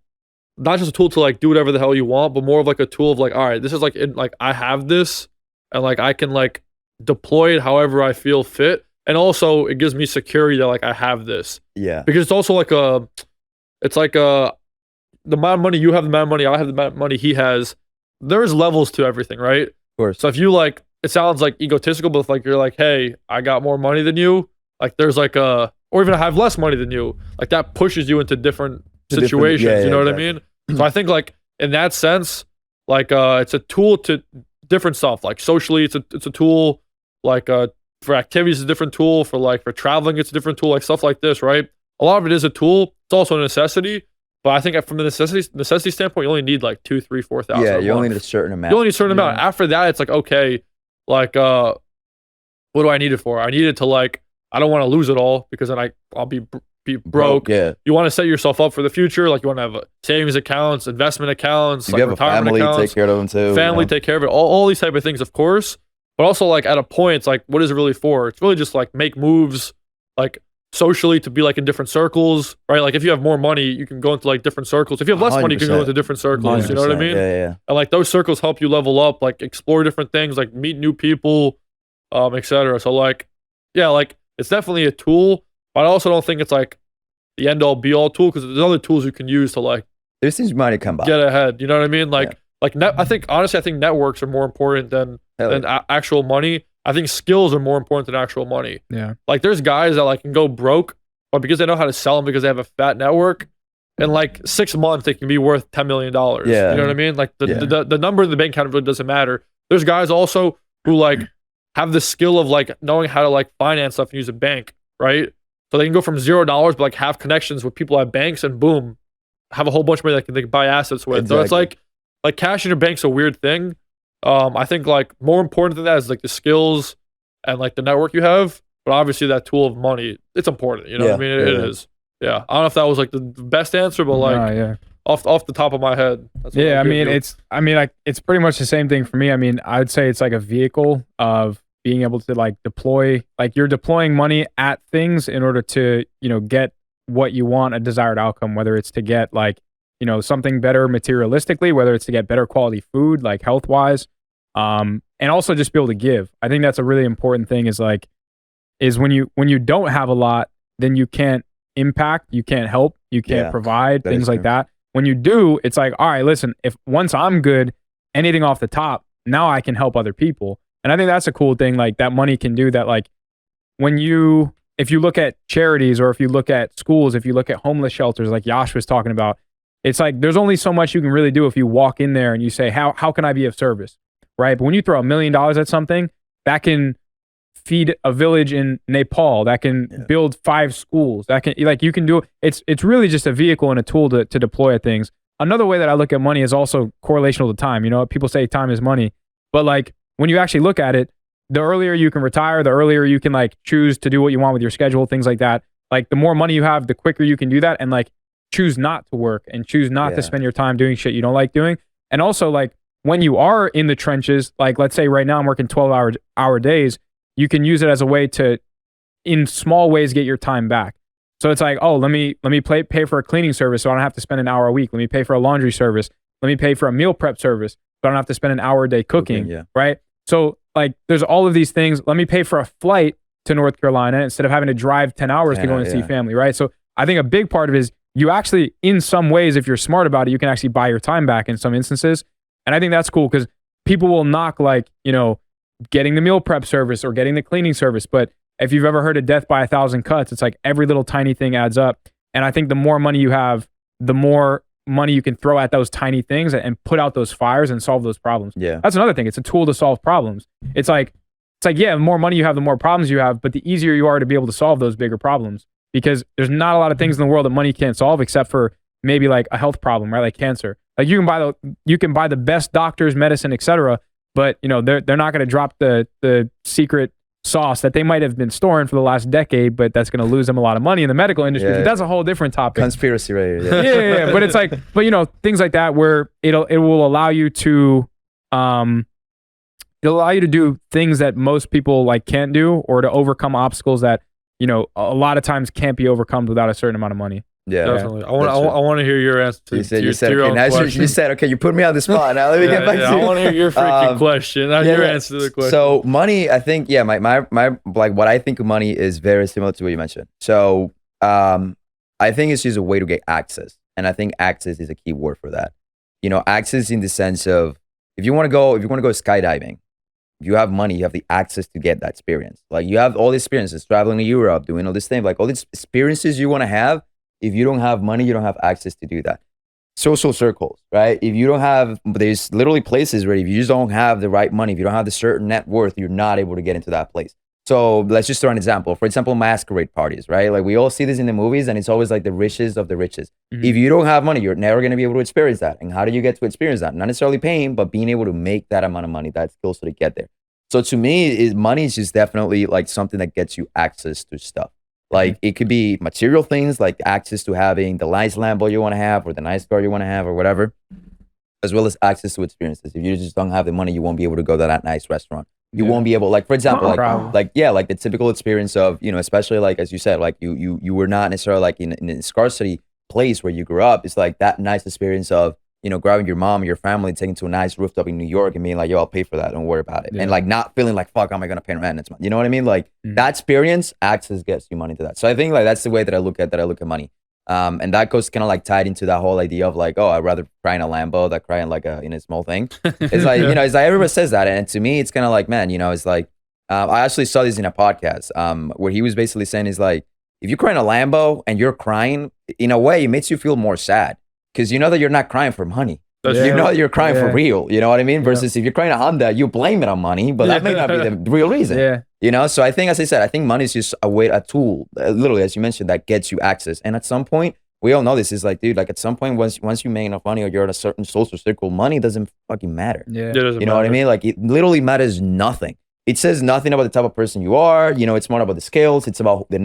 C: not just a tool to like do whatever the hell you want, but more of like a tool of like, all right, this is like I have this, and like I can like deploy it however I feel fit, and also it gives me security that like I have this.
A: Yeah.
C: Because it's also like the amount of money you have, the amount of money I have, the amount of money he has, there's levels to everything, right?
A: Of course.
C: So if you like, it sounds like egotistical, but if like you're like, hey, I got more money than you, like there's like or even I have less money than you, like that pushes you into different situations, you know what I mean? So I think like in that sense, like it's a tool to different stuff. Like socially, it's a tool. Like for activities, it's a different tool. For traveling, it's a different tool. Like stuff like this, right? A lot of it is a tool. It's also a necessity. But I think from the necessity standpoint, you only need like 2, 3, 4,000.
A: Yeah, you only need a certain amount.
C: You only need a certain amount. After that, it's like, okay, like what do I need it for? I need it to like, I don't want to lose it all because then I'll be broke.
A: Yeah.
C: You want to set yourself up for the future. Like you want to have savings accounts, investment accounts,
A: you
C: like
A: have
C: retirement
A: a family,
C: accounts.
A: take care of them too.
C: Family, take care of it. All these type of things, of course. But also like at a point, it's like, what is it really for? It's really just like make moves, like socially to be like in different circles, right? Like if you have more money, you can go into like different circles. If you have less money, you can go into different circles. You know what I mean?
A: Yeah.
C: And like those circles help you level up, like explore different things, like meet new people, etc. So like, yeah, like it's definitely a tool, but I also don't think it's like the end all be all tool because there's other tools you can use to like
A: there's things money come by.
C: Get ahead. You know what I mean? Like I think honestly, I think networks are more important than actual money. I think skills are more important than actual money.
B: Yeah.
C: Like there's guys that like can go broke, but because they know how to sell them because they have a fat network, in like 6 months they can be worth $10 million.
A: Yeah.
C: You know what I mean? Like the number in the bank account really doesn't matter. There's guys also who like have the skill of like knowing how to like finance stuff and use a bank, right? So they can go from $0, but like have connections with people at banks and boom, have a whole bunch of money that they can buy assets with.
A: Exactly.
C: So it's like cash in your bank's a weird thing. I think like more important than that is like the skills and like the network you have, but obviously that tool of money, it's important. You know what I mean? It is. Yeah. I don't know if that was like the best answer, but like off the top of my head. That's what
B: it's pretty much the same thing for me. I mean, I'd say it's like a vehicle of being able to like deploy, like you're deploying money at things in order to, get what you want, a desired outcome, whether it's to get like, something better materialistically, whether it's to get better quality food, like health wise, and also just be able to give. I think that's a really important thing is when you don't have a lot, then you can't impact, you can't help, you can't provide, things like that. When you do, it's like, all right, listen, if once I'm good, anything off the top, now I can help other people. And I think that's a cool thing, like that money can do that. Like if you look at charities or if you look at schools, if you look at homeless shelters, like Yash was talking about, it's like there's only so much you can really do if you walk in there and you say, how can I be of service? Right? But when you throw $1 million at something, that can feed a village in Nepal, that can build 5 schools, that can you can do it's really just a vehicle and a tool to deploy at things. Another way that I look at money is also correlational to time. People say time is money, but like when you actually look at it, the earlier you can retire, the earlier you can like choose to do what you want with your schedule, things like that. Like the more money you have, the quicker you can do that and like choose not to work and choose not to spend your time doing shit you don't like doing. And also like when you are in the trenches, like let's say right now I'm working 12-hour days, you can use it as a way to, in small ways, get your time back. So it's like, oh, let me pay for a cleaning service so I don't have to spend an hour a week. Let me pay for a laundry service. Let me pay for a meal prep service. so I don't have to spend an hour a day cooking,
A: yeah.
B: right? So like there's all of these things. Let me pay for a flight to North Carolina instead of having to drive 10 hours to go and see family, right? So I think a big part of it is you actually, in some ways, if you're smart about it, you can actually buy your time back in some instances. And I think that's cool because people will knock like, you know, getting the meal prep service or getting the cleaning service. But if you've ever heard of death by 1,000 cuts, it's like every little tiny thing adds up. And I think the more money you have, the more money you can throw at those tiny things and put out those fires and solve those problems.
A: Yeah.
B: That's another thing. It's a tool to solve problems. It's like, yeah, the more money you have, the more problems you have, but the easier you are to be able to solve those bigger problems because there's not a lot of things in the world that money can't solve except for maybe like a health problem, right? Like cancer. Like you can buy the best doctors, medicine, etc. But you know, they're not going to drop the secret sauce that they might have been storing for the last decade, but that's going to lose them a lot of money in the medical industry. But that's a whole different topic.
A: Conspiracy right here. Yeah.
B: yeah. But it's like, but you know, things like that where it will allow you to it'll allow you to do things that most people like can't do or to overcome obstacles that, you know, a lot of times can't be overcome without a certain amount of money.
A: Yeah,
C: definitely. I want to hear your answer to
A: you said,
C: your own question.
A: You said, okay, you put me on the spot. Now let me get back to you.
C: I want to hear your freaking question. Not your answer to the question.
A: So money, I think, my like what I think of money is very similar to what you mentioned. So I think it's just a way to get access. And I think access is a key word for that. You know, access in the sense of if you want to go skydiving, if you have money, you have the access to get that experience. Like you have all the experiences, traveling to Europe, doing all this thing, like all these experiences you want to have. If you don't have money, you don't have access to do that. Social circles, right? If you don't have, there's literally places where if you just don't have the right money, if you don't have the certain net worth, you're not able to get into that place. So let's just throw an example. For example, masquerade parties, right? Like we all see this in the movies and it's always like the richest of the richest. Mm-hmm. If you don't have money, you're never going to be able to experience that. And how do you get to experience that? Not necessarily paying, but being able to make that amount of money, that skill so to get there. So to me, money is just definitely like something that gets you access to stuff. Like it could be material things like access to having the nice Lambo you want to have or the nice car you want to have or whatever, as well as access to experiences. If you just don't have the money, you won't be able to go to that nice restaurant. You won't be able, like, for example, like the typical experience of, you know, especially like, as you said, like you were not necessarily like in a scarcity place where you grew up. It's like that nice experience of, you know, grabbing your mom or your family, taking to a nice rooftop in New York and being like, yo, I'll pay for that. Don't worry about it. Yeah. And like not feeling like, fuck, how am I going to pay rent next month? You know what I mean? Like that experience, access gets you money to that. So I think like that's the way that I look at money. And that goes kind of like tied into that whole idea of like, oh, I'd rather cry in a Lambo than cry in like a small thing. It's like, you know, it's like everyone says that. And to me, it's kind of like, man, you know, it's like, I actually saw this in a podcast where he was basically saying is like, if you cry in a Lambo and you're crying, in a way, it makes you feel more sad because you know that you're not crying for money. You know you're crying for real, you know what I mean? Versus if you're crying a Honda, you blame it on money, but that may not be the real reason. Yeah. You know, so I think, as I said, I think money is just a tool, literally, as you mentioned, that gets you access. And at some point, we all know this is like, dude, like at some point, once you make enough money or you're in a certain social circle, money doesn't fucking matter. Yeah. You know what I mean? Like it literally matters nothing. It says nothing about the type of person you are. You know, it's more about the skills. It's about the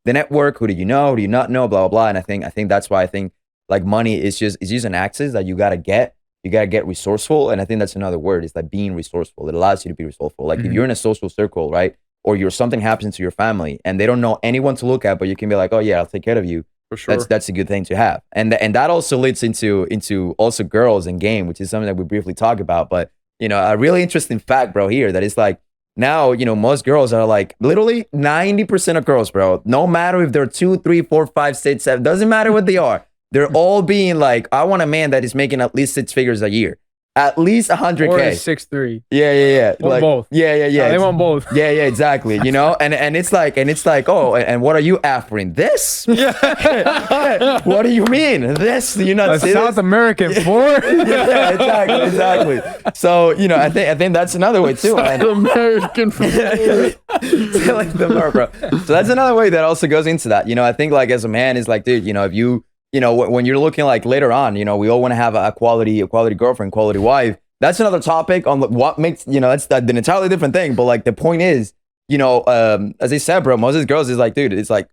A: network. Who do you know? Who do you not know? Blah, blah, blah. And I think that's why I think like money is just an access that you got to get. You got to get resourceful. And I think that's another word. It's like being resourceful. It allows you to be resourceful. Like if you're in a social circle, right? Or something happens to your family and they don't know anyone to look at, but you can be like, oh yeah, I'll take care of you. For sure. That's a good thing to have. And that also leads into also girls and game, which is something that we briefly talk about. But, you know, a really interesting fact, bro, here that is like, now, you know, most girls are like, literally 90% of girls, bro, no matter if they're 2, 3, 4, 5, 6, 7, doesn't matter what they are. They're all being like, I want a man that is making at least 6 figures a year. At least 100K.
B: Or 6'3".
A: Yeah.
B: Want
A: like,
B: both.
A: Yeah.
B: They want both.
A: Yeah, exactly. You know, and it's like, oh, and what are you offering? This? Yeah. What do you mean? This? You know,
B: South American for?
A: Yeah, exactly. So, you know, I think that's another way too.
C: South American for.
A: Like the bro. So that's another way that also goes into that. You know, I think like as a man is like, dude, you know, if you know, when you're looking like later on, you know, we all want to have a quality girlfriend, quality wife. That's another topic on what makes, you know, that's an entirely different thing. But like the point is, you know, as I said, bro, most of these girls is like, dude, it's like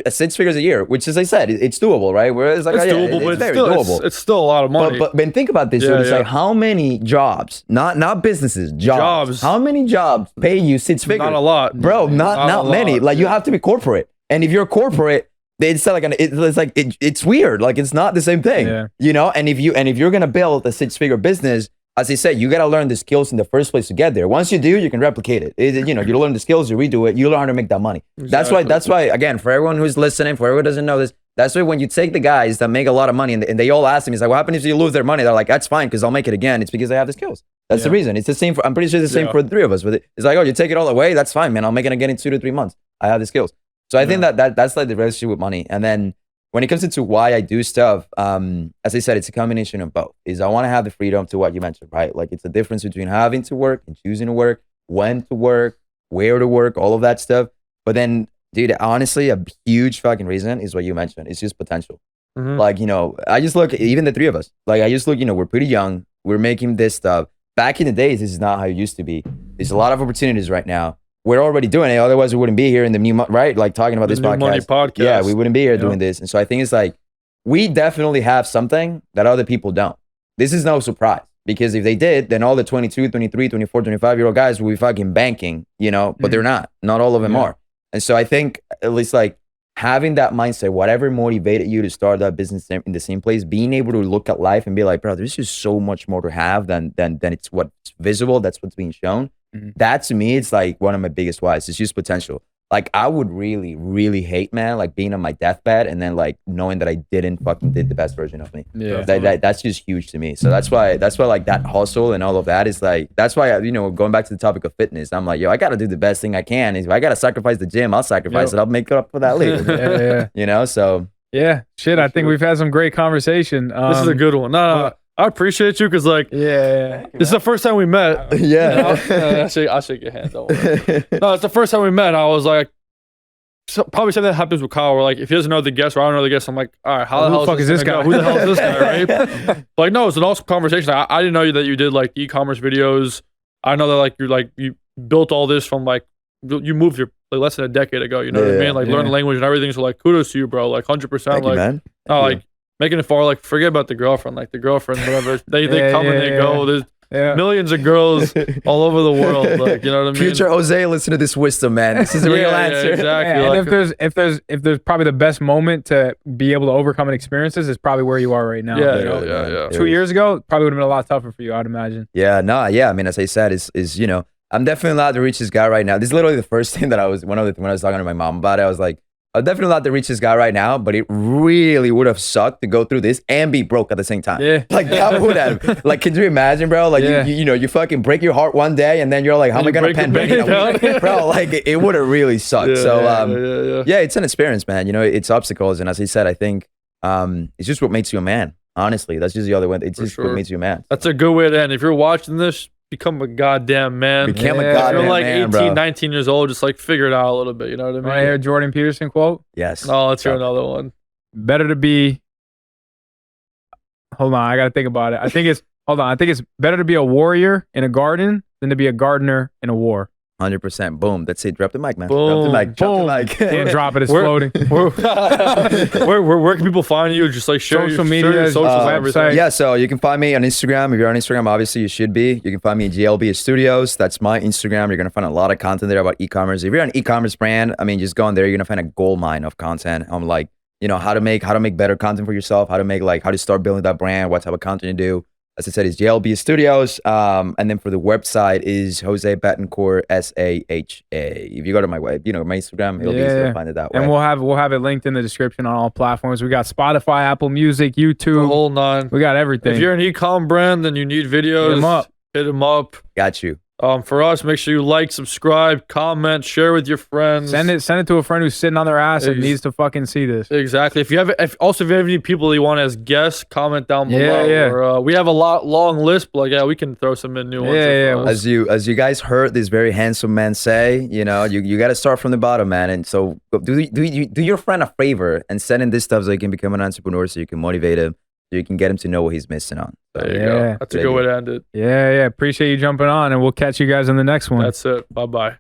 A: 6 figures a year, which as I said, it's doable, right? Whereas like,
C: it's doable, but it's very doable. It's still a lot of money.
A: But think about this. It's like how many jobs, not businesses, jobs. How many jobs pay you 6 figures?
C: Not a lot,
A: bro. Not many. Like you have to be corporate, and if you're corporate, it's like it's weird. Like it's not the same thing, you know. And if you're gonna build a 6-figure business, as I said, you got to learn the skills in the first place to get there. Once you do, you can replicate it. You know, you learn the skills, you redo it, you learn how to make that money.
C: Exactly.
A: That's why, again, for everyone who's listening, for everyone who doesn't know this, that's why when you take the guys that make a lot of money and they all ask me, it's like, what happens if you lose their money? They're like, that's fine, because I'll make it again. It's because they have the skills. That's the reason. It's the same I'm pretty sure it's the same for the three of us. It's like, oh, you take it all away, that's fine, man. I'll make it again in 2 to 3 months. I have the skills. So I think that's like the relationship with money. And then when it comes into why I do stuff, as I said, it's a combination of both. Is I want to have the freedom to what you mentioned, right? Like it's the difference between having to work and choosing to work, when to work, where to work, all of that stuff. But then, dude, honestly, a huge fucking reason is what you mentioned. It's just potential. Like, you know, I just look, even the three of us, like I just look, you know, we're pretty young. We're making this stuff. Back in the days, this is not how it used to be. There's a lot of opportunities right now. We're already doing it. Otherwise, we wouldn't be here in the new month, right? Like talking about this
C: New Money podcast.
A: Yeah, we wouldn't be here doing this. And so I think it's like, we definitely have something that other people don't. This is no surprise, because if they did, then all the 22, 23, 24, 25-year-old guys will be fucking banking, you know, but they're not. Not all of them are. And so I think at least like having that mindset, whatever motivated you to start that business in the same place, being able to look at life and be like, bro, there's just so much more to have than it's what's visible. That's what's being shown. That to me, it's like one of my biggest whys. It's just potential. Like I would really, really hate, man, like being on my deathbed and then like knowing that I did the best version of me. Yeah, that's just huge to me. So that's why like that hustle and all of that is like, that's why you know, going back to the topic of fitness, I'm like, yo, I got to do the best thing I can. If I got to sacrifice the gym, I'll sacrifice it. I'll make it up for that later. You know, so
B: yeah, shit. I think we've had some great conversation.
C: This is a good one. No, I appreciate you because, like, this is the first time we met.
A: Yeah.
C: I'll shake your hand. Don't worry. No, it's the first time we met. I was like, probably something that happens with Kyle where, like, if he doesn't know the guest or I don't know the guest, I'm like, all right, how the hell is this guy? Who the hell is this guy, right? But, like, no, it's an awesome conversation. I didn't know that you did, like, e-commerce videos. I know that, you built all this from, like, you moved here like less than a decade ago. You know what I mean? Like, learn the language and everything. So, like, kudos to you, bro. Like, 100%.
A: Thank you, man.
C: Like, making it far, like, forget about the girlfriend. Like, the girlfriend, whatever. They come and they go. There's millions of girls all over the world. Like, you know what I mean?
A: Future Jose, listen to this wisdom, man. This is the real answer.
C: Exactly.
B: And
C: like,
B: if there's probably the best moment to be able to overcome experiences is probably where you are right now.
C: Yeah.
B: 2 years ago, probably would have been a lot tougher for you, I'd imagine.
A: I mean, as I said, is you know, I'm definitely not the richest guy right now. This is literally the first thing that when I was talking to my mom about it, I was like, I'm definitely not the richest guy right now, but it really would have sucked to go through this and be broke at the same time.
B: Yeah.
A: Like that would have, like, can you imagine, bro? Like, you know, you fucking break your heart one day and then you're like, how am I going to pandemic? Bro, like it would have really sucked. It's an experience, man. You know, it's obstacles. And as I said, I think it's just what makes you a man. Honestly, that's just the other way. It's just what makes you a man.
C: That's a good way to end. If you're watching this, become a goddamn man.
A: Become a goddamn man,
C: you're like 18,
A: bro.
C: 19 years old, just like figure it out a little bit. You know what I mean?
B: Want to hear a Jordan Peterson quote?
A: Yes.
C: Oh, let's hear another one.
B: Better to be. Hold on, I got to think about it. I think it's better to be a warrior in a garden than to be a gardener in a war.
A: 100%. Boom. That's it. Drop the mic, man.
C: Boom.
A: Drop the mic.
B: Can't drop it. It's floating.
C: Where can people find you? Just like share
B: social
C: media,
B: media,
C: social
B: website.
A: Yeah, so you can find me on Instagram. If you're on Instagram, obviously you should be. You can find me in GLB Studios. That's my Instagram. You're gonna find a lot of content there about e-commerce. If you're an e-commerce brand, I mean, just go on there. You're gonna find a gold mine of content. I'm like, you know, how to make better content for yourself. How to start building that brand. What type of content to do. As I said, it's JLB Studios. And then for the website is Jose Betancourt, SAHA. If you go to my web, you know, my Instagram, it'll be easy to find it that way.
B: And we'll have it linked in the description on all platforms. We got Spotify, Apple Music, YouTube.
C: The whole nine.
B: We got everything.
C: If you're an e-com brand and you need videos, hit them up.
A: Got you.
C: For us, make sure you like, subscribe, comment, share with your friends.
B: Send it to a friend who's sitting on their ass and needs to fucking see this.
C: Exactly. If you have any people you want as guests, comment down below. Or, we have a long list, but we can throw some in new ones.
A: As you guys heard this very handsome man say, you know, you got to start from the bottom, man. And so do your friend a favor and send in this stuff so he can become an entrepreneur, so you can motivate him, so you can get him to know what he's missing on. So,
C: there you go. That's a good way to end it.
B: Yeah. Appreciate you jumping on, and we'll catch you guys in the next one.
C: That's it. Bye-bye.